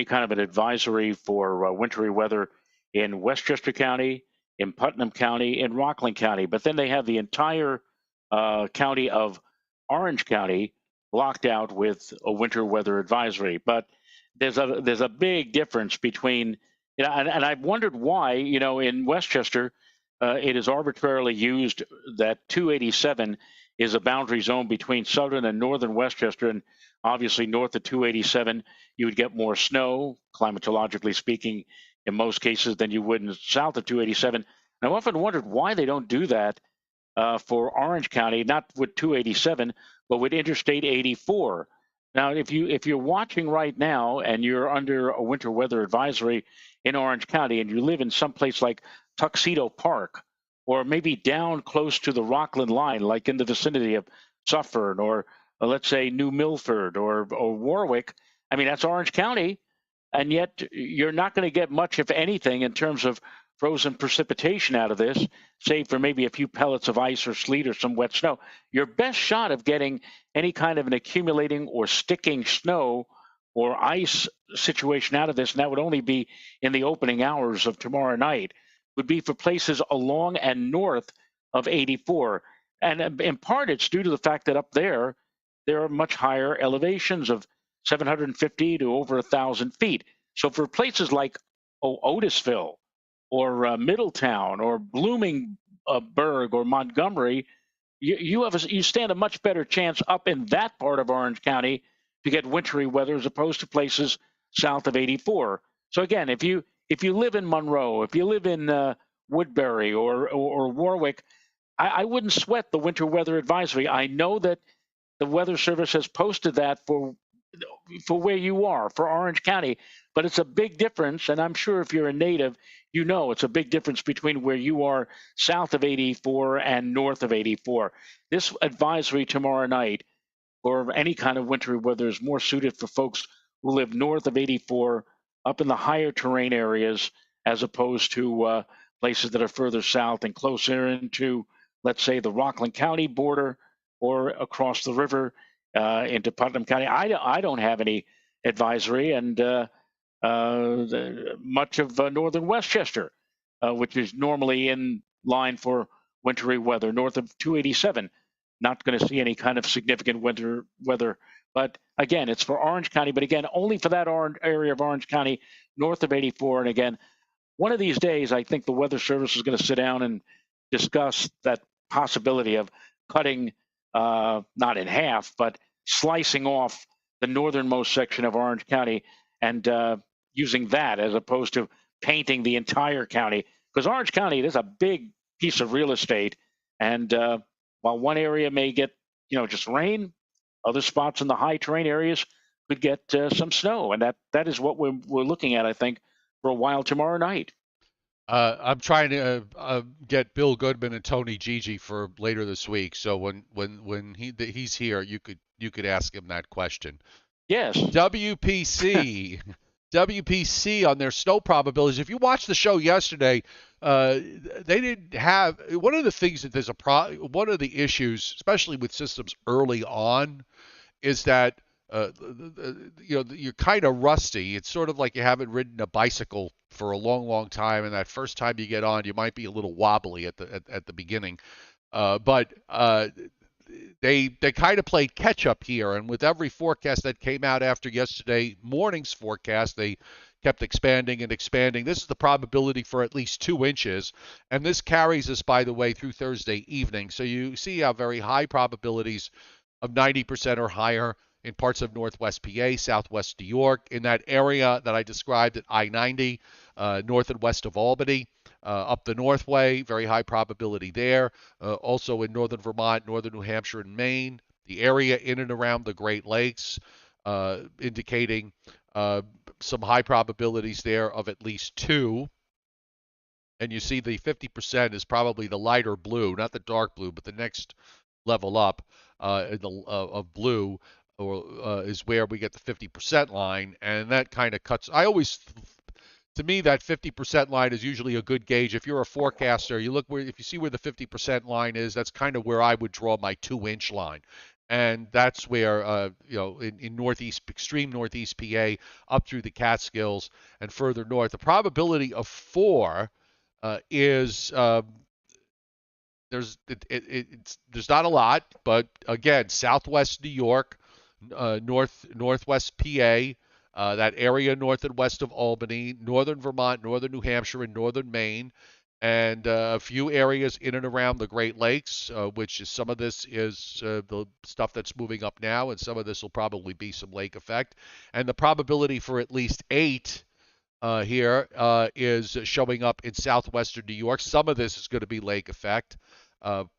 S2: kind of an advisory for wintry weather in Westchester County, in Putnam County, in Rockland County, but then they have the entire county of Orange County locked out with a winter weather advisory. But there's a big difference between, and I've wondered why, in Westchester it is arbitrarily used that 287 is a boundary zone between southern and northern Westchester, and obviously north of 287 you would get more snow, climatologically speaking, in most cases than you would in south of 287. And I've often wondered why they don't do that for Orange County, not with 287, but with Interstate 84. Now, if you're watching right now and you're under a winter weather advisory in Orange County and you live in some place like Tuxedo Park, or maybe down close to the Rockland line, like in the vicinity of Suffern, or let's say New Milford or Warwick, I mean, that's Orange County, and yet you're not going to get much, if anything, in terms of frozen precipitation out of this, save for maybe a few pellets of ice or sleet or some wet snow. Your best shot of getting any kind of an accumulating or sticking snow or ice situation out of this, and that would only be in the opening hours of tomorrow night, would be for places along and north of 84. And in part, it's due to the fact that up there are much higher elevations of 750 to over 1,000 feet. So for places like Otisville or Middletown or Bloomingburg or Montgomery, you stand a much better chance up in that part of Orange County to get wintry weather as opposed to places south of 84. So again, if you live in Monroe, if you live in Woodbury or Warwick, I wouldn't sweat the winter weather advisory. I know that the Weather Service has posted that for where you are, for Orange County, but it's a big difference. And I'm sure if you're a native, it's a big difference between where you are south of 84 and north of 84. This advisory tomorrow night or any kind of wintry weather is more suited for folks who live north of 84, up in the higher terrain areas, as opposed to places that are further south and closer into, let's say, the Rockland County border or across the river into Putnam County. I don't have any advisory, and much of northern Westchester, which is normally in line for wintry weather, north of 287. Not going to see any kind of significant winter weather. But again, it's for Orange County, but again, only for that area of Orange County, north of 84. And again, one of these days, I think the Weather Service is going to sit down and discuss that possibility of cutting, not in half, but slicing off the northernmost section of Orange County and using that as opposed to painting the entire county. Because Orange County is a big piece of real estate. And while one area may get, just rain, other spots in the high terrain areas could get some snow. And that is what we're looking at, I think, for a while tomorrow night.
S1: I'm trying to get Bill Goodman and Tony Gigi for later this week. So when he's here, you could ask him that question.
S2: Yes.
S1: WPC. WPC on their snow probabilities. If you watched the show yesterday, they didn't have one of the things that one of the issues, especially with systems early on, is that you're kind of rusty. It's sort of like you haven't ridden a bicycle for a long, long time, and that first time you get on, you might be a little wobbly at the beginning. But they kind of played catch up here, and with every forecast that came out after yesterday morning's forecast, they kept expanding and expanding. This is the probability for at least 2 inches, and this carries us, by the way, through Thursday evening. So you see how very high probabilities of 90% or higher in parts of northwest PA, southwest New York, in that area that I described at I-90, north and west of Albany. Up the Northway, very high probability there. Also in northern Vermont, northern New Hampshire, and Maine. The area in and around the Great Lakes, indicating some high probabilities there of at least 2. And you see the 50% is probably the lighter blue, not the dark blue, but the next level up of blue, or is where we get the 50% line, and that kind of cuts. To me, that 50% line is usually a good gauge. If you're a forecaster, if you see where the 50% line is, that's kind of where I would draw my 2-inch line. And that's where, in northeast, extreme northeast PA, up through the Catskills and further north, the probability of 4 is there's not a lot, but again, southwest New York, northwest PA, that area north and west of Albany, northern Vermont, northern New Hampshire, and northern Maine, and a few areas in and around the Great Lakes, which is some of this is the stuff that's moving up now, and some of this will probably be some lake effect. And the probability for at least 8 here is showing up in southwestern New York. Some of this is going to be lake effect,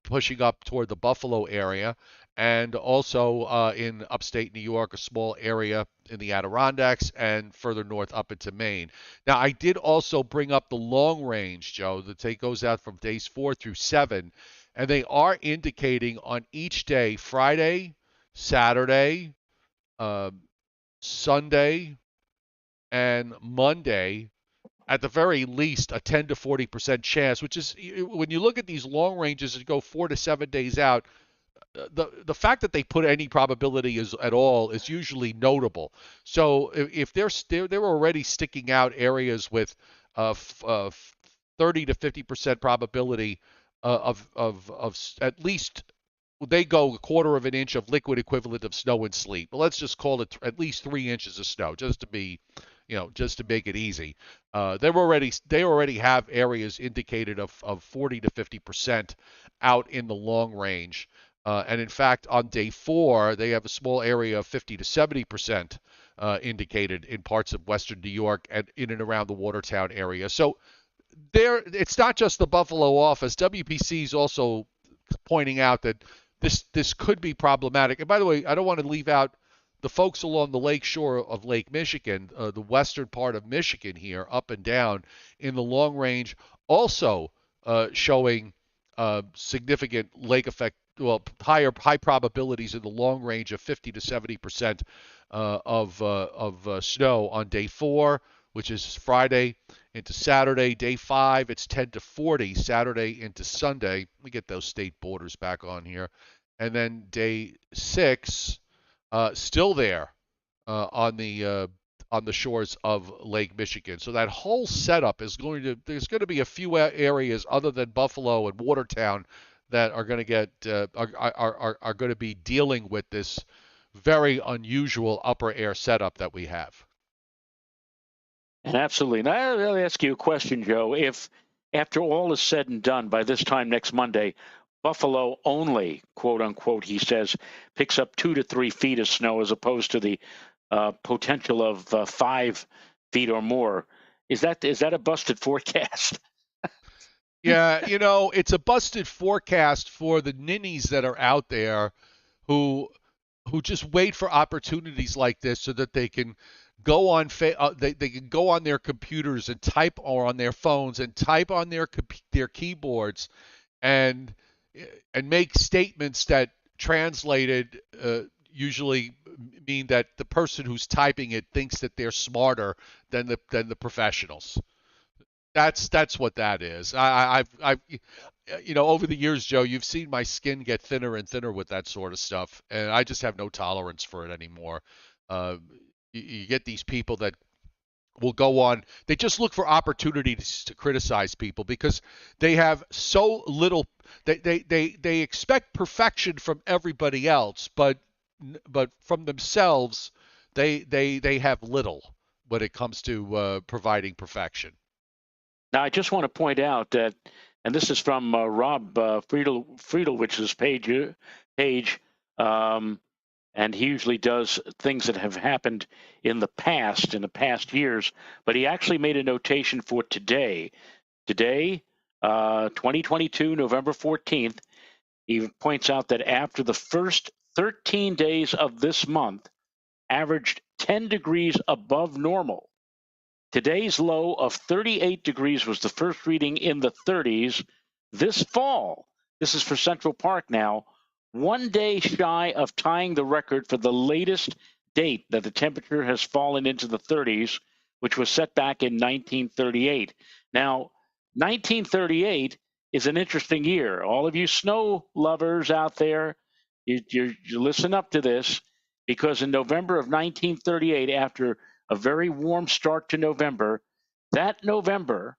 S1: pushing up toward the Buffalo area, and also in upstate New York, a small area in the Adirondacks, and further north up into Maine. Now, I did also bring up the long range, Joe. The take goes out from days 4 through 7, and they are indicating on each day, Friday, Saturday, Sunday, and Monday, at the very least, a 10 to 40% chance, which is, when you look at these long ranges and go 4 to 7 days out, the fact that they put any probability is at all is usually notable. So if they're already sticking out areas with 30 to 50% probability of at least, they go a quarter of an inch of liquid equivalent of snow and sleet. But let's just call it at least 3 inches of snow, just to make it easy. They already have areas indicated of 40 to 50% out in the long range. And in fact, on day 4, they have a small area of 50 to 70% indicated in parts of western New York and in and around the Watertown area. So it's not just the Buffalo office. WPC is also pointing out that this could be problematic. And by the way, I don't want to leave out the folks along the lake shore of Lake Michigan, the western part of Michigan here, up and down in the long range, also showing significant lake effect, high probabilities in the long range of 50 to 70% of snow on day 4, which is Friday into Saturday. Day 5, it's 10 to 40 Saturday into Sunday. Let me get those state borders back on here. And then day 6, still there on the shores of Lake Michigan. So that whole setup there's going to be a few areas other than Buffalo and Watertown that are going to get are going to be dealing with this very unusual upper air setup that we have.
S2: And absolutely. Now, I'll ask you a question, Joe. If after all is said and done, by this time next Monday, Buffalo only, quote unquote, he says, picks up 2 to 3 feet of snow as opposed to the potential of 5 feet or more, is that a busted forecast?
S1: Yeah, it's a busted forecast for the ninnies that are out there who just wait for opportunities like this so that they can go on they can go on their computers and type, or on their phones and type on their keyboards and make statements that translated usually mean that the person who's typing it thinks that they're smarter than the professionals. That's what that is. I've over the years, Joe, you've seen my skin get thinner and thinner with that sort of stuff, and I just have no tolerance for it anymore. You get these people that will go on. They just look for opportunities to criticize people because they have so little. They expect perfection from everybody else, but from themselves, they have little when it comes to providing perfection.
S2: Now, I just want to point out that, and this is from Rob Friedelwitz's page, and he usually does things that have happened in the past years, but he actually made a notation for today. Today, 2022, November 14th, he points out that after the first 13 days of this month averaged 10 degrees above normal. Today's low of 38 degrees was the first reading in the 30s this fall. This is for Central Park now, one day shy of tying the record for the latest date that the temperature has fallen into the 30s, which was set back in 1938. Now, 1938 is an interesting year. All of you snow lovers out there, you listen up to this, because in November of 1938, after a very warm start to November, that November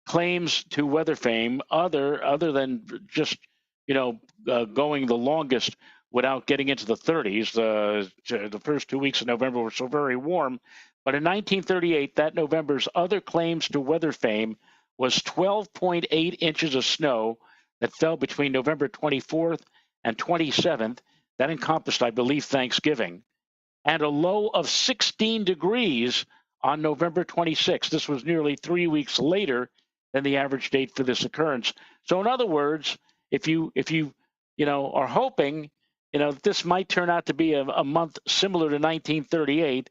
S2: claims to weather fame, other than just going the longest without getting into the 30s. The first 2 weeks of November were so very warm, but in 1938, that November's other claims to weather fame was 12.8 inches of snow that fell between November 24th and 27th. That encompassed, I believe, Thanksgiving, and a low of 16 degrees on November 26th. This was nearly 3 weeks later than the average date for this occurrence. So in other words, if you are hoping this might turn out to be a month similar to 1938,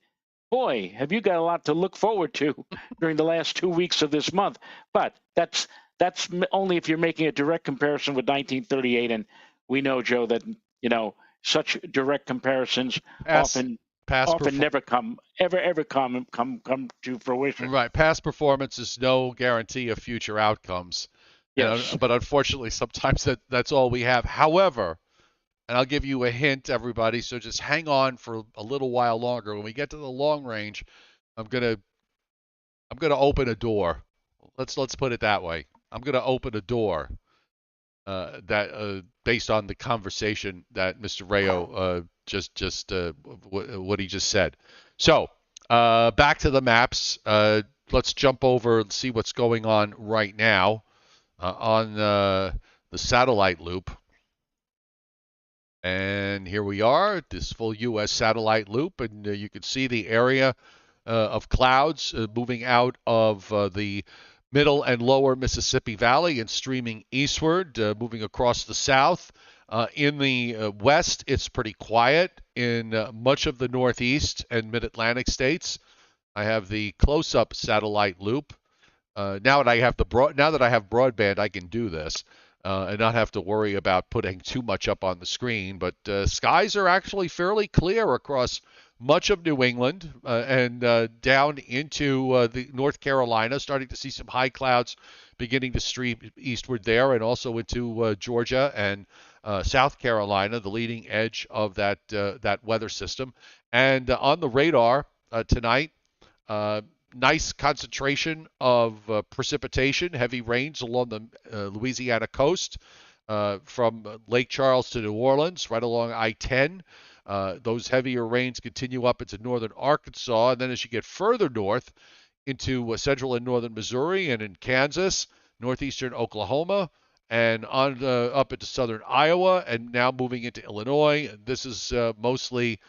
S2: boy, have you got a lot to look forward to during the last 2 weeks of this month. But that's only if you're making a direct comparison with 1938, and we know, Joe, that such direct comparisons often never come to fruition.
S1: Right. Past performance is no guarantee of future outcomes.
S2: Yes.
S1: But unfortunately, sometimes that's all we have. However, and I'll give you a hint, everybody, so just hang on for a little while longer. When we get to the long range, I'm gonna open a door. Let's put it that way. I'm gonna open a door. That based on the conversation that Mr. Rayo what he just said. So back to the maps. Let's jump over and see what's going on right now on the satellite loop. And here we are, this full U.S. satellite loop, and you can see the area of clouds moving out of the middle and lower Mississippi Valley and streaming eastward, moving across the south. In the west, it's pretty quiet in much of the northeast and mid-Atlantic states. I have the close-up satellite loop. Now that I have broadband, I can do this and not have to worry about putting too much up on the screen. But skies are actually fairly clear across much of New England and down into the North Carolina, starting to see some high clouds beginning to stream eastward there, and also into Georgia and South Carolina, the leading edge of that weather system. And on the radar tonight, nice concentration of precipitation, heavy rains along the Louisiana coast from Lake Charles to New Orleans, right along I-10. Those heavier rains continue up into northern Arkansas, and then as you get further north into central and northern Missouri and in Kansas, northeastern Oklahoma, and on up into southern Iowa, and now moving into Illinois. This is mostly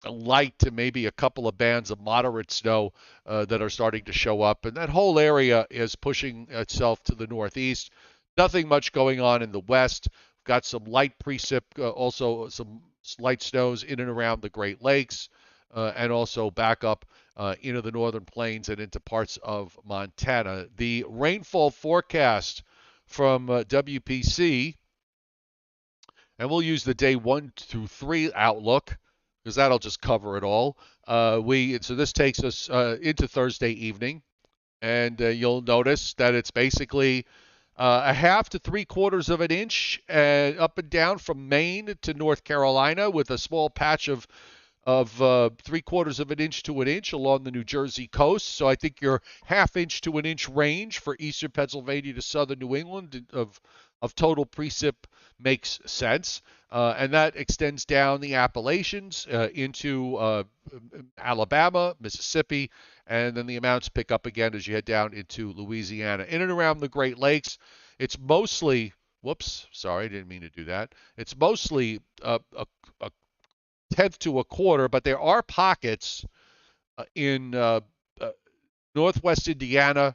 S1: light to maybe a couple of bands of moderate snow that are starting to show up, and that whole area is pushing itself to the northeast. Nothing much going on in the west. We've got some light precip, also some light snows in and around the Great Lakes, and also back up into the northern plains and into parts of Montana. The rainfall forecast from WPC, and we'll use the day 1 through 3 outlook because that'll just cover it all. So this takes us into Thursday evening, and you'll notice that it's basically a half to 3/4 of an inch up and down from Maine to North Carolina, with a small patch of of 3/4 of an inch to an inch along the New Jersey coast. So I think your half-inch to an inch range for eastern Pennsylvania to southern New England of total precip makes sense. And that extends down the Appalachians into Alabama, Mississippi, and then the amounts pick up again as you head down into Louisiana. In and around the Great Lakes, it's mostly, whoops, sorry, I didn't mean to do that. It's mostly a tenth to a quarter, but there are pockets in uh, northwest Indiana,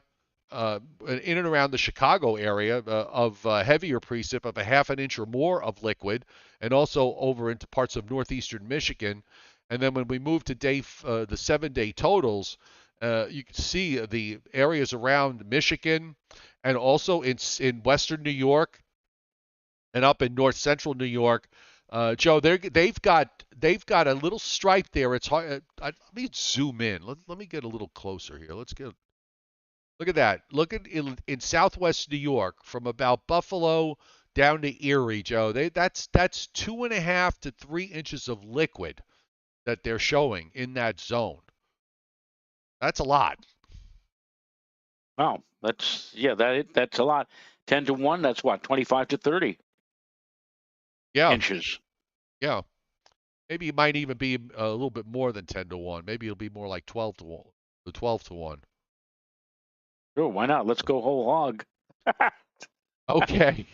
S1: in and around the Chicago area of heavier precip of a half an inch or more of liquid, and also over into parts of northeastern Michigan. And then when we move to the 7-day totals, you can see the areas around Michigan and also in western New York and up in north central New York. Joe, they've got a little stripe there. It's hard. Let me zoom in. Let me get a little closer here. Look at that. Look at in southwest New York from about Buffalo down to Erie, Joe. That's 2.5 to 3 inches of liquid that they're showing in that zone. That's a lot.
S2: Wow, that's a lot. 10 to 1, that's what, 25 to 30
S1: Yeah,
S2: inches.
S1: yeah. Maybe it might even be a little bit more than 10 to 1. Maybe it'll be more like 12 to 1. 12 to 1.
S2: Sure, why not? Let's go whole hog.
S1: Okay.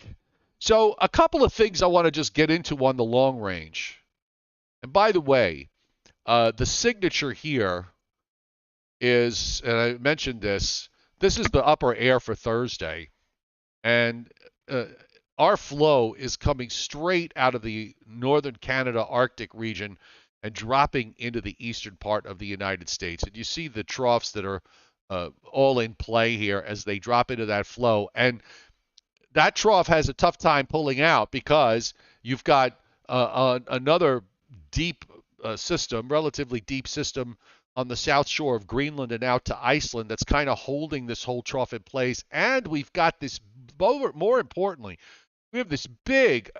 S1: So a couple of things I want to just get into on the long range. And by the way, the signature here is, and I mentioned this is the upper air for Thursday. And our flow is coming straight out of the northern Canada Arctic region and dropping into the eastern part of the United States. And you see the troughs that are all in play here as they drop into that flow. And that trough has a tough time pulling out because you've got another deep system, relatively deep system on the south shore of Greenland and out to Iceland that's kind of holding this whole trough in place. And we've got this, more importantly, we have this big,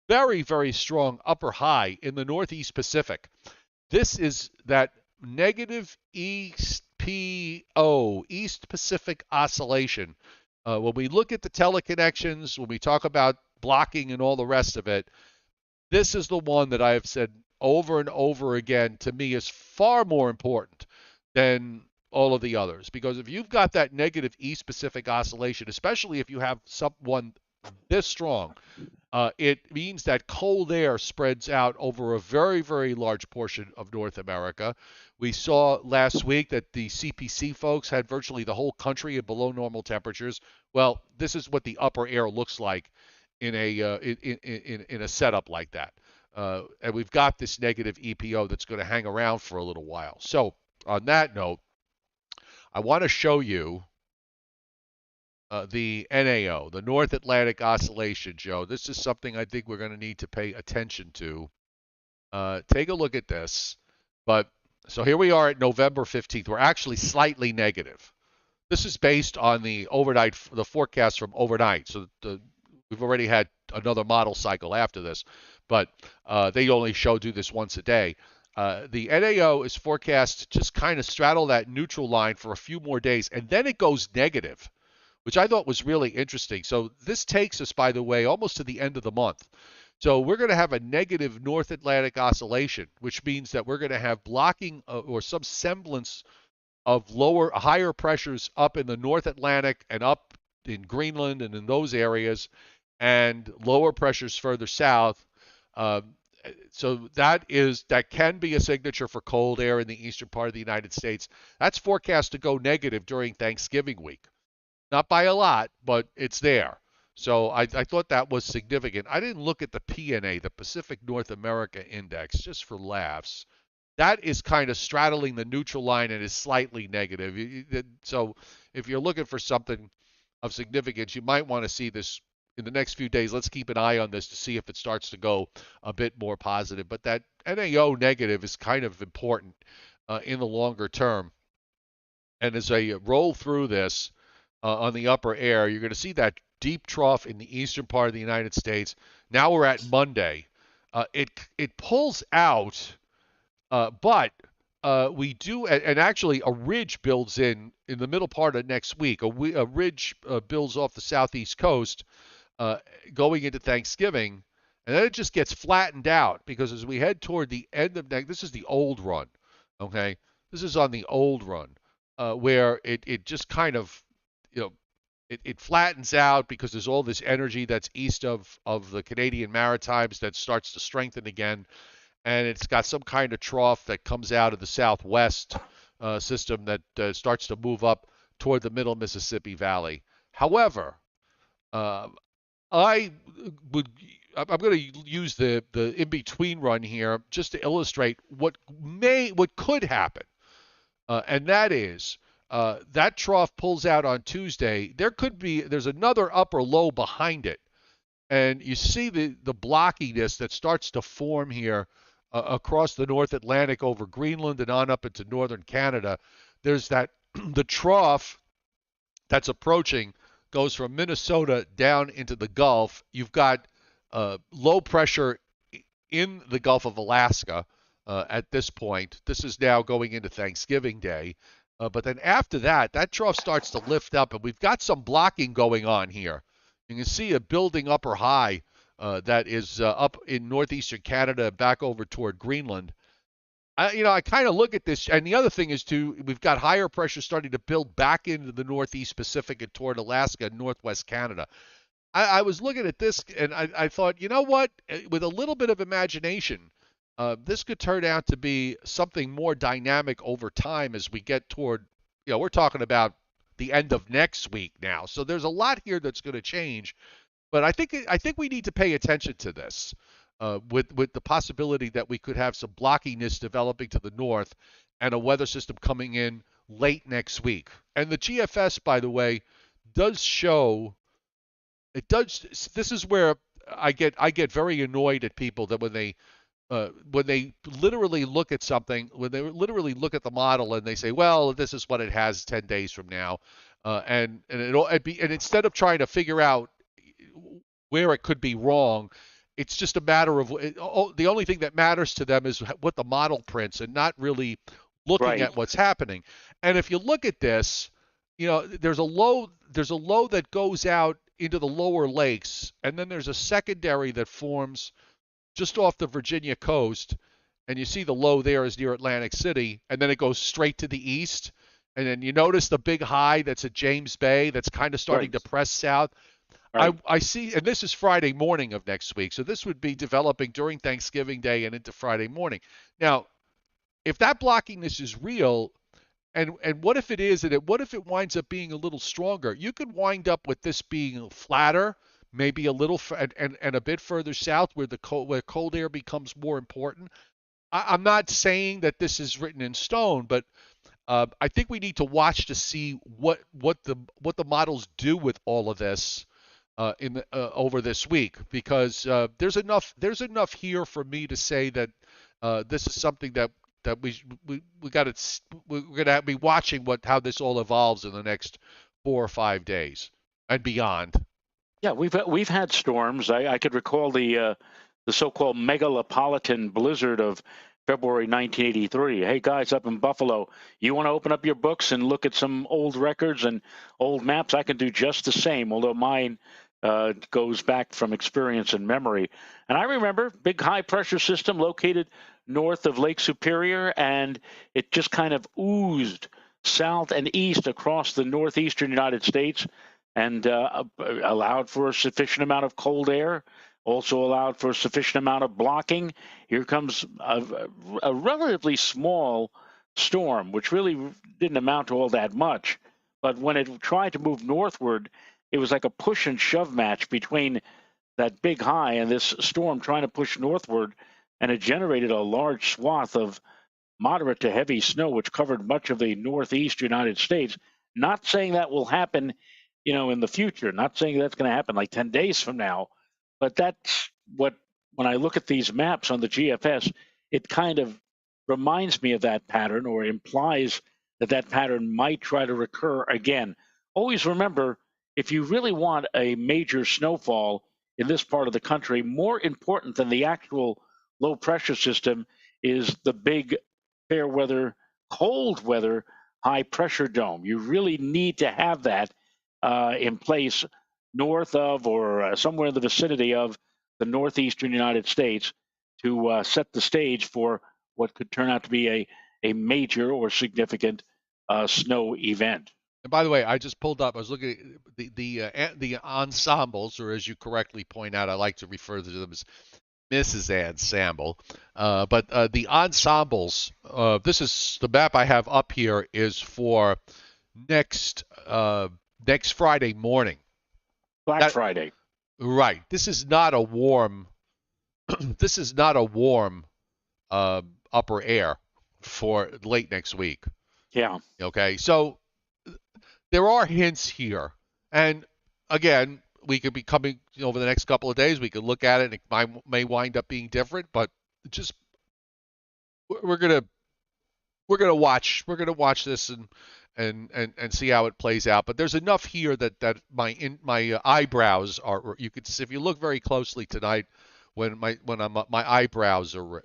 S1: very, very strong upper high in the Northeast Pacific. This is that negative EPO, East Pacific Oscillation. When we look at the teleconnections, when we talk about blocking and all the rest of it, this is the one that I have said over and over again to me is far more important than all of the others. Because if you've got that negative East Pacific Oscillation, especially if you have someone this strong, it means that cold air spreads out over a very, very large portion of North America. We saw last week that the CPC folks had virtually the whole country at below normal temperatures. Well, this is what the upper air looks like in a setup like that. And we've got this negative EPO that's going to hang around for a little while. So on that note, I want to show you the NAO, the North Atlantic Oscillation, Joe. This is something I think we're going to need to pay attention to. Take a look at this. But so here we are at November 15th. We're actually slightly negative. This is based on the forecast from overnight. So we've already had another model cycle after this, but they only do this once a day. The NAO is forecast to just kind of straddle that neutral line for a few more days, and then it goes negative, which I thought was really interesting. So this takes us, by the way, almost to the end of the month. So we're going to have a negative North Atlantic Oscillation, which means that we're going to have blocking or some semblance of higher pressures up in the North Atlantic and up in Greenland and in those areas, and lower pressures further south. So that can be a signature for cold air in the eastern part of the United States. That's forecast to go negative during Thanksgiving week. Not by a lot, but it's there. So I thought that was significant. I didn't look at the PNA, the Pacific North America Index, just for laughs. That is kind of straddling the neutral line and is slightly negative. So if you're looking for something of significance, you might want to see this in the next few days. Let's keep an eye on this to see if it starts to go a bit more positive. But that NAO negative is kind of important in the longer term. And as I roll through this on the upper air, you're going to see that deep trough in the eastern part of the United States. Now we're at Monday. It pulls out But we do, and actually a ridge builds in the middle part of next week. A ridge builds off the southeast coast uh, going into Thanksgiving, and then it just gets flattened out because as we head toward the end of next, this is the old run, okay? This is on the old run, where it just kind of, you know, it flattens out because there's all this energy that's east of the Canadian Maritimes that starts to strengthen again, and it's got some kind of trough that comes out of the southwest system that starts to move up toward the middle Mississippi Valley. However, uh, I would I'm going to use the in between run here just to illustrate what could happen, and that is that trough pulls out on Tuesday. There's another upper low behind it, and you see the blockiness that starts to form here across the North Atlantic over Greenland and on up into northern Canada. There's that the trough that's approaching goes from Minnesota down into the Gulf. You've got low pressure in the Gulf of Alaska at this point. This is now going into Thanksgiving Day. But then after that, that trough starts to lift up, and we've got some blocking going on here. You can see a building upper high that is up in northeastern Canada, back over toward Greenland. I kind of look at this, and the other thing is too, we've got higher pressure starting to build back into the Northeast Pacific and toward Alaska and Northwest Canada. I was looking at this, and I thought, you know what? With a little bit of imagination, this could turn out to be something more dynamic over time as we get toward, we're talking about the end of next week now. So there's a lot here that's going to change. But I think we need to pay attention to this, with the possibility that we could have some blockiness developing to the north, and a weather system coming in late next week. And the GFS, by the way, does show it does. This is where I get very annoyed at people that when they literally look at something, when they literally look at the model and they say, well, this is what it has 10 days from now, and instead of trying to figure out where it could be wrong, it's just a matter of the only thing that matters to them is what the model prints, and not really looking at what's happening. And if you look at this, there's a low that goes out into the lower lakes, and then there's a secondary that forms just off the Virginia coast, and you see the low there is near Atlantic City, and then it goes straight to the east, and then you notice the big high that's at James Bay that's kind of starting to press south. Right. I see, and this is Friday morning of next week, so this would be developing during Thanksgiving Day and into Friday morning. Now, if that blockiness is real, and what if it is, and what if it winds up being a little stronger? You could wind up with this being flatter, maybe a little and a bit further south where where cold air becomes more important. I'm not saying that this is written in stone, but I think we need to watch to see what the models do with all of this over this week, because there's enough here for me to say that this is something that we're gonna be watching how this all evolves in the next 4 or 5 days and beyond.
S2: Yeah, we've had storms. I could recall the so-called megalopolitan blizzard of February 1983. Hey guys, up in Buffalo, you want to open up your books and look at some old records and old maps? I can do just the same, although mine goes back from experience and memory. And I remember big high pressure system located north of Lake Superior, and it just kind of oozed south and east across the northeastern United States, and allowed for a sufficient amount of cold air, also allowed for a sufficient amount of blocking. Here comes a relatively small storm, which really didn't amount to all that much. But when it tried to move northward, it was like a push and shove match between that big high and this storm trying to push northward, and it generated a large swath of moderate to heavy snow, which covered much of the northeast United States. Not saying that will happen, in the future, not saying that's going to happen like 10 days from now, but that's what, when I look at these maps on the GFS, it kind of reminds me of that pattern, or implies that pattern might try to recur again. Always remember, if you really want a major snowfall in this part of the country, more important than the actual low pressure system is the big fair weather, cold weather, high pressure dome. You really need to have that in place north of or somewhere in the vicinity of the northeastern United States to set the stage for what could turn out to be a major or significant snow event.
S1: And by the way, I just pulled up. I was looking at the ensembles, or as you correctly point out, I like to refer to them as Mrs. Ensemble. But the ensembles. This is the map I have up here is for next next Friday morning.
S2: Black Friday.
S1: Right. This is not a warm. This is not a warm upper air for late next week.
S2: Yeah.
S1: Okay. So there are hints here, and again, we could be coming over the next couple of days. We could look at it, and it may wind up being different. But just we're gonna watch this and see how it plays out. But there's enough here that my eyebrows are. You could if you look very closely tonight when my eyebrows are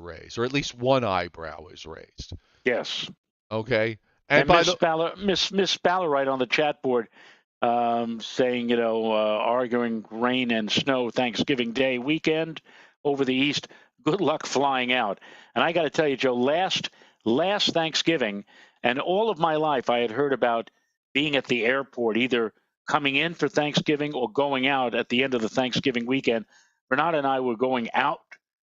S1: raised, or at least one eyebrow is raised.
S2: Yes.
S1: Okay.
S2: And Miss Ballerite on the chat board saying, arguing rain and snow Thanksgiving Day weekend over the east. Good luck flying out. And I got to tell you, Joe, last Thanksgiving, and all of my life, I had heard about being at the airport, either coming in for Thanksgiving or going out at the end of the Thanksgiving weekend. Bernard and I were going out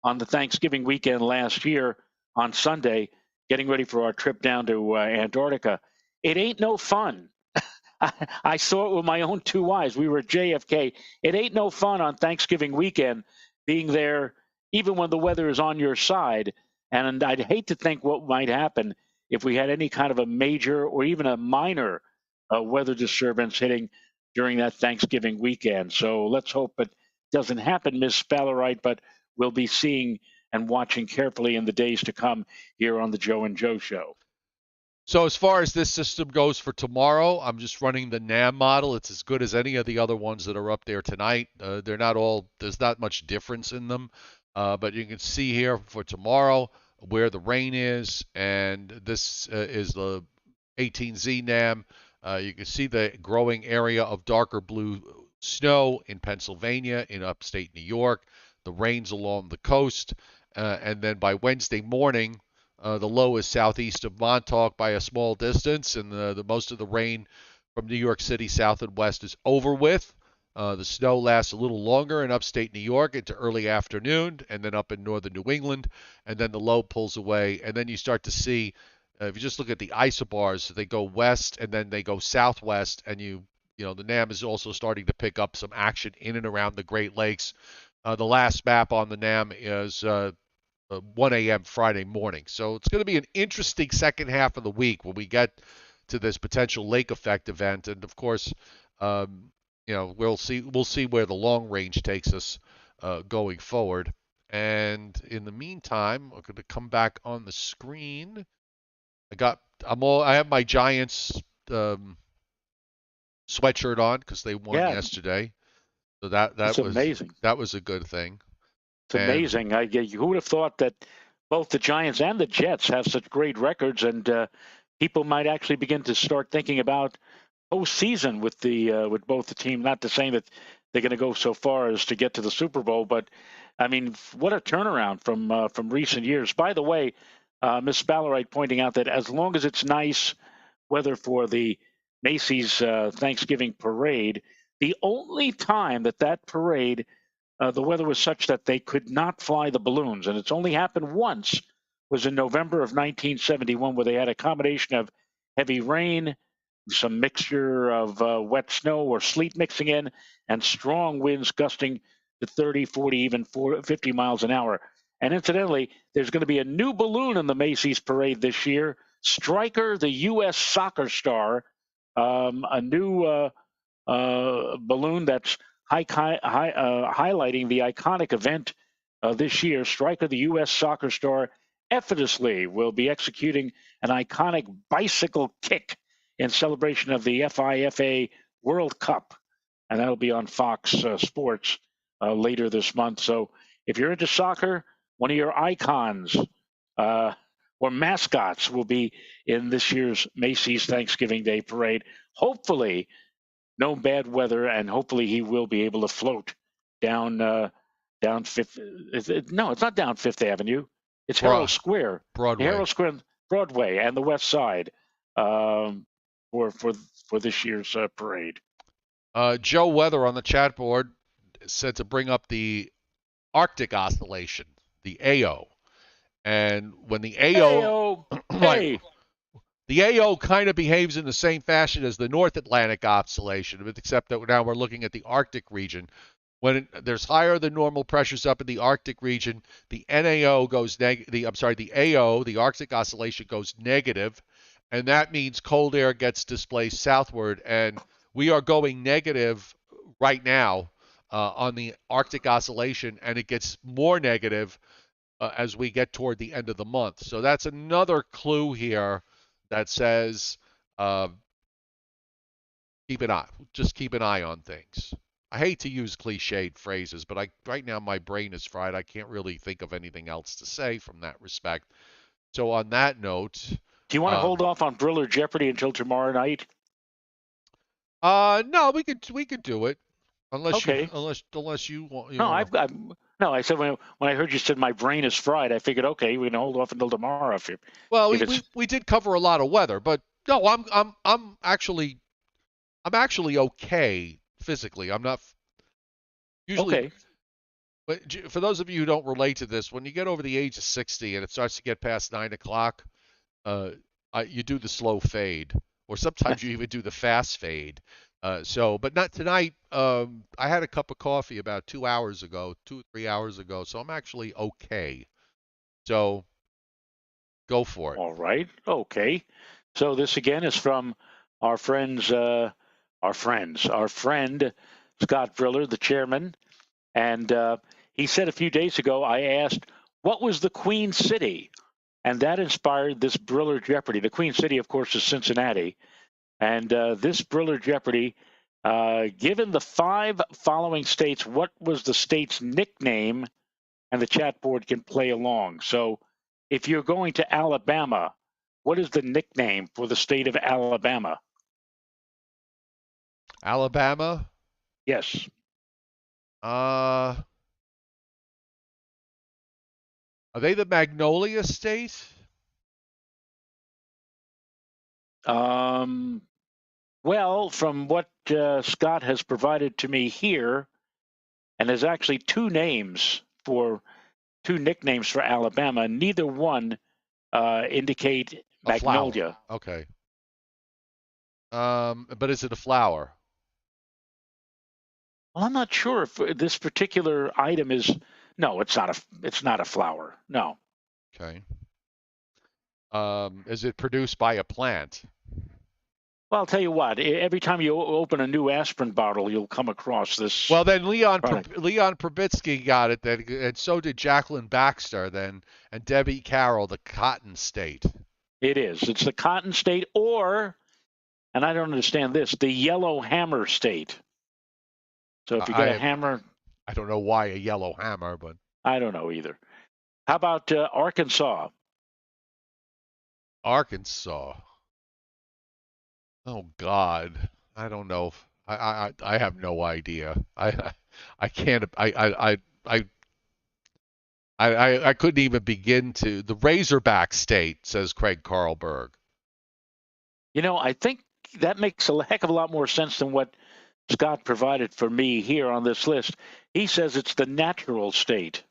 S2: on the Thanksgiving weekend last year on Sunday, getting ready for our trip down to Antarctica. It ain't no fun. I saw it with my own two eyes. We were at JFK. It ain't no fun on Thanksgiving weekend being there, even when the weather is on your side. And I'd hate to think what might happen if we had any kind of a major or even a minor weather disturbance hitting during that Thanksgiving weekend. So let's hope it doesn't happen, Miss Ballerite, but we'll be seeing and watching carefully in the days to come here on the Joe and Joe Show.
S1: So as far as this system goes for tomorrow, I'm just running the NAM model. It's as good as any of the other ones that are up there tonight. They're not all, there's not much difference in them. But you can see here for tomorrow where the rain is, and this is the 18Z NAM. You can see the growing area of darker blue snow in Pennsylvania, in upstate New York, the rains along the coast. And then by Wednesday morning, the low is southeast of Montauk by a small distance, and the most of the rain from New York City south and west is over with. The snow lasts a little longer in upstate New York into early afternoon, and then up in northern New England, and then the low pulls away, and then you start to see, if you just look at the isobars, they go west and then they go southwest, and the NAM is also starting to pick up some action in and around the Great Lakes. The last map on the NAM is 1 a.m. Friday morning. So it's going to be an interesting second half of the week when we get to this potential lake effect event. And of course, we'll see where the long range takes us going forward. And in the meantime, I'm going to come back on the screen. I have my Giants sweatshirt on because they won yesterday. So that was amazing. That was a good thing.
S2: It's amazing. Who would have thought that both the Giants and the Jets have such great records, and people might actually begin to start thinking about postseason with both the team. Not to say that they're going to go so far as to get to the Super Bowl, but I mean, what a turnaround from recent years. By the way, Miss Ballerite pointing out that as long as it's nice weather for the Macy's Thanksgiving parade, the only time that parade the weather was such that they could not fly the balloons, and it's only happened once, was in November of 1971, where they had a combination of heavy rain, some mixture of wet snow or sleet mixing in, and strong winds gusting to 30, 40, even 50 miles an hour. And incidentally, there's going to be a new balloon in the Macy's parade this year, Stryker, the U.S. soccer star, a new balloon that's highlighting the iconic event this year. Stryker, the U.S. soccer star, effortlessly will be executing an iconic bicycle kick in celebration of the FIFA World Cup, and that'll be on Fox Sports later this month. So if you're into soccer, one of your icons or mascots will be in this year's Macy's Thanksgiving Day Parade. Hopefully, no bad weather, and hopefully he will be able to float down Fifth. No, it's not down Fifth Avenue. It's Herald Square,
S1: Broadway.
S2: Broadway, and the West Side for this year's parade.
S1: Joe Weather on the chat board said to bring up the Arctic Oscillation, the AO, and when the AO,
S2: hey.
S1: The AO kind of behaves in the same fashion as the North Atlantic Oscillation, except that now we're looking at the Arctic region. When there's higher than normal pressures up in the Arctic region, the NAO goes the AO, the Arctic Oscillation goes negative, and that means cold air gets displaced southward, and we are going negative right now on the Arctic Oscillation, and it gets more negative as we get toward the end of the month. So that's another clue here that says keep an eye on things. I hate to use cliched phrases, but right now my brain is fried. I can't really think of anything else to say from that respect. So on that note,
S2: do you want to hold off on Briller Jeopardy until tomorrow night?
S1: No, we could do it. Unless you want.
S2: No, I said when I heard you said my brain is fried, I figured okay, we can hold off until tomorrow.
S1: We did cover a lot of weather, but no, I'm actually okay physically. I'm not usually.
S2: Okay.
S1: But for those of you who don't relate to this, when you get over the age of 60 and it starts to get past 9 o'clock, you do the slow fade, or sometimes you even do the fast fade. But not tonight. I had a cup of coffee about 2 hours ago, 2 or 3 hours ago, so I'm actually okay. So go for it.
S2: All right. Okay. So this again is from our friend Scott Briller, the chairman, and he said a few days ago, I asked, what was the Queen City? And that inspired this Briller Jeopardy. The Queen City, of course, is Cincinnati. And this Briller Jeopardy, given the 5 following states, what was the state's nickname? And the chat board can play along. So if you're going to Alabama, what is the nickname for the state of Alabama?
S1: Alabama?
S2: Yes.
S1: Are they the Magnolia State?
S2: Well, from what Scott has provided to me here, and there's actually two nicknames for Alabama. Neither one indicate Magnolia.
S1: Okay. But is it a flower?
S2: Well, I'm not sure if this particular item is. No, it's not a flower. No.
S1: Okay. Is it produced by a plant?
S2: Well, I'll tell you what. Every time you open a new aspirin bottle, you'll come across this.
S1: Well, then Leon Probitsky got it, then, and so did Jacqueline Baxter, then, and Debbie Carroll, the Cotton State.
S2: It is. It's the Cotton State, or, and I don't understand this, the Yellow Hammer State. So if you got a hammer.
S1: I don't know why a yellow hammer, but.
S2: I don't know either. How about Arkansas?
S1: Arkansas. Oh God, I don't know. I have no idea. I can't. I couldn't even begin to. The Razorback State, says Craig Carlberg.
S2: I think that makes a heck of a lot more sense than what Scott provided for me here on this list. He says it's the natural state.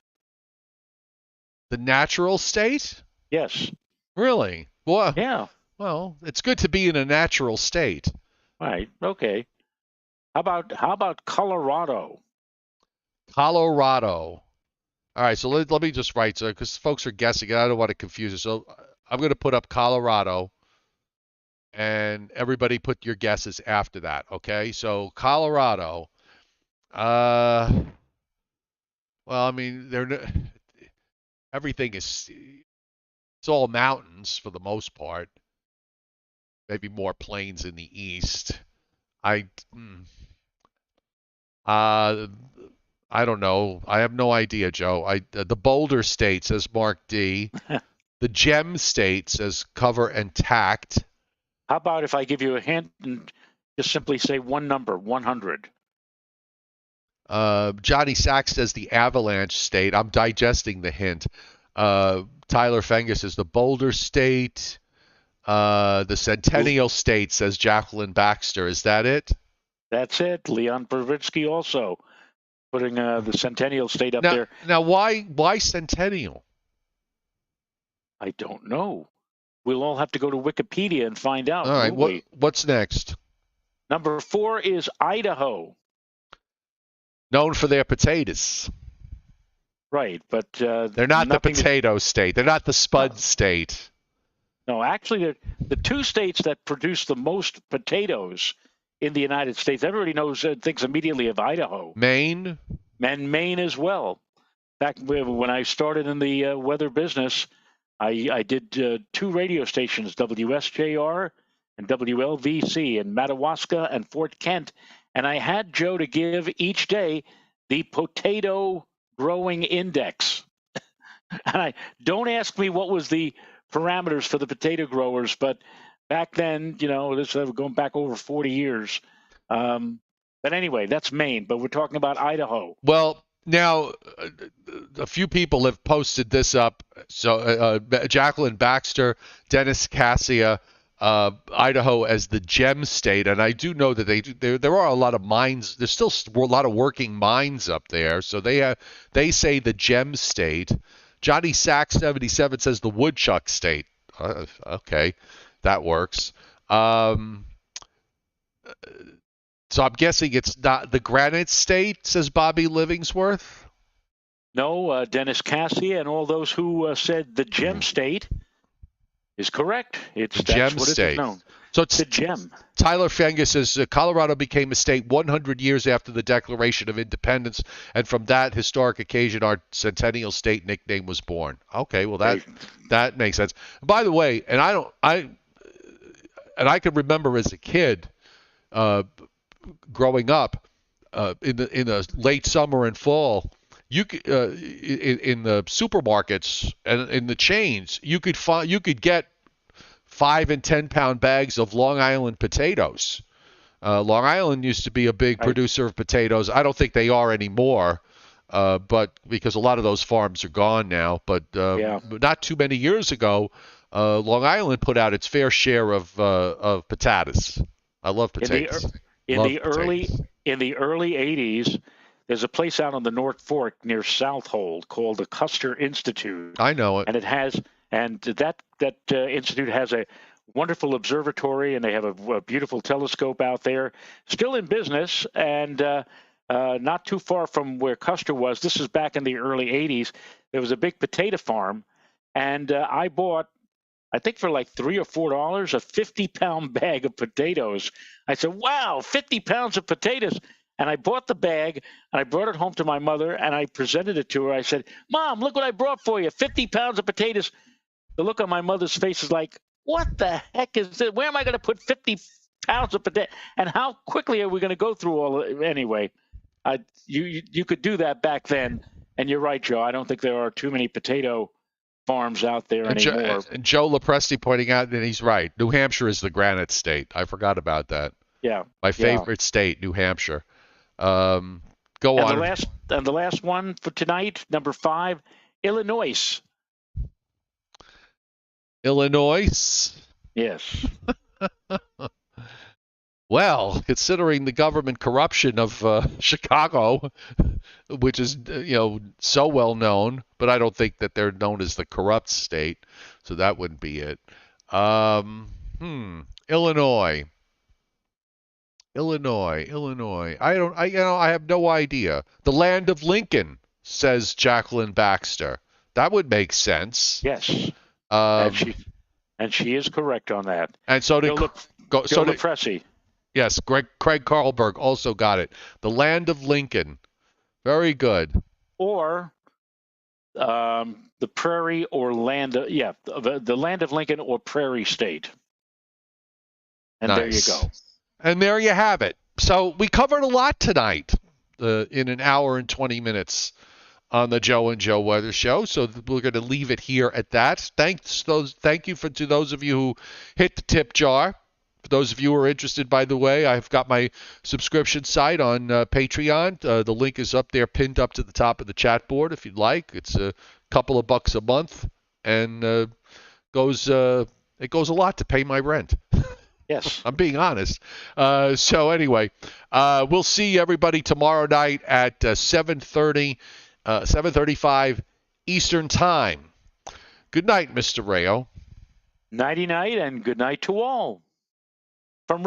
S1: The natural state?
S2: Yes.
S1: Really? Well,
S2: yeah.
S1: Well, it's good to be in a natural state.
S2: Right. Okay. How about Colorado?
S1: Colorado. All right. So let me just write, because folks are guessing. I don't want to confuse it. So I'm going to put up Colorado, and everybody put your guesses after that. Okay. So Colorado. Well, I mean, everything is. It's all mountains for the most part. Maybe more plains in the east. I don't know. I have no idea, Joe. The Boulder State says Mark D. The Gem State says Cover and Tact.
S2: How about if I give you a hint and just simply say one number, 100?
S1: Johnny Sachs says the Avalanche State. I'm digesting the hint. Tyler Fenger says the Boulder State. The Centennial State says Jacqueline Baxter. Is that it?
S2: That's it. Leon Pravitsky also putting the Centennial State up there.
S1: Now, why Centennial?
S2: I don't know. We'll all have to go to Wikipedia and find out.
S1: All right. What's next?
S2: Number 4 is Idaho.
S1: Known for their potatoes.
S2: Right, but
S1: they're not the potato state. They're not the spud state.
S2: No, actually, the two states that produce the most potatoes in the United States. Everybody thinks immediately of Idaho.
S1: Maine?
S2: And Maine as well. Back when I started in the weather business, I did 2 radio stations, WSJR and WLVC in Madawaska and Fort Kent. And I had Joe to give each day the potato growing index. And don't ask me what was the parameters for the potato growers, but back then, this is going back over 40 years. But anyway, that's Maine, but we're talking about Idaho.
S1: Well, now, a few people have posted this up. So Jacqueline Baxter, Dennis Cassia, Idaho as the gem state, and I do know that there are a lot of mines. There's still a lot of working mines up there, so they say the gem state. Johnny Sachs 77 says the woodchuck state. Okay, that works. So I'm guessing it's not the granite state, says Bobby Livingsworth.
S2: No, Dennis Cassia and all those who said the gem state is correct. That's
S1: gem
S2: what
S1: state.
S2: It's known.
S1: So it's
S2: the gem.
S1: Tyler Fenger says Colorado became a state 100 years after the Declaration of Independence, and from that historic occasion, our Centennial State nickname was born. Okay, well that makes sense. By the way, and I can remember as a kid, growing up, in the late summer and fall, you could in the supermarkets and in the chains, you could get 5 and 10 pound bags of Long Island potatoes. Long Island used to be a big producer of potatoes. I don't think they are anymore, but because a lot of those farms are gone now. But not too many years ago, Long Island put out its fair share of potatoes. I love potatoes.
S2: In the early 80s, there's a place out on the North Fork near Southold called the Custer Institute.
S1: I know it.
S2: And that institute has a wonderful observatory, and they have a beautiful telescope out there, still in business, and not too far from where Custer was. This is back in the early 80s. There was a big potato farm, and I bought, I think for like $3 or $4, a 50-pound bag of potatoes. I said, wow, 50 pounds of potatoes. And I bought the bag, and I brought it home to my mother, and I presented it to her. I said, Mom, look what I brought for you, 50 pounds of potatoes. The look on my mother's face is like, what the heck is this? Where am I going to put 50 pounds of potatoes? And how quickly are we going to go through all of it? Anyway, you could do that back then. And you're right, Joe. I don't think there are too many potato farms out there anymore.
S1: Joe Lopresti pointing out, and he's right. New Hampshire is the granite state. I forgot about that.
S2: Yeah.
S1: My favorite state, New Hampshire. Go on.
S2: The last one for tonight, number 5, Illinois.
S1: Illinois?
S2: Yes.
S1: Well, considering the government corruption of Chicago, which is so well known, but I don't think that they're known as the corrupt state, so that wouldn't be it. Illinois. I have no idea. The land of Lincoln, says Jacqueline Baxter. That would make sense.
S2: Yes. And she is correct on that.
S1: And so did
S2: Lopresti.
S1: Yes, Craig Carlberg also got it. The land of Lincoln. Very good.
S2: Or the prairie or land, the land of Lincoln or prairie state. And
S1: nice.
S2: There you go.
S1: And there you have it. So we covered a lot tonight. in an hour and 20 minutes on the Joe and Joe Weather Show. So we're going to leave it here at that. Thank you to those of you who hit the tip jar. For those of you who are interested, by the way, I've got my subscription site on Patreon. The link is up there, pinned up to the top of the chat board if you'd like. It's a couple of bucks a month, and it goes a lot to pay my rent.
S2: Yes.
S1: I'm being honest. So anyway, we'll see everybody tomorrow night at 7:35 Eastern Time. Good night, Mr. Rayo.
S2: Nighty-night, and good night to all. From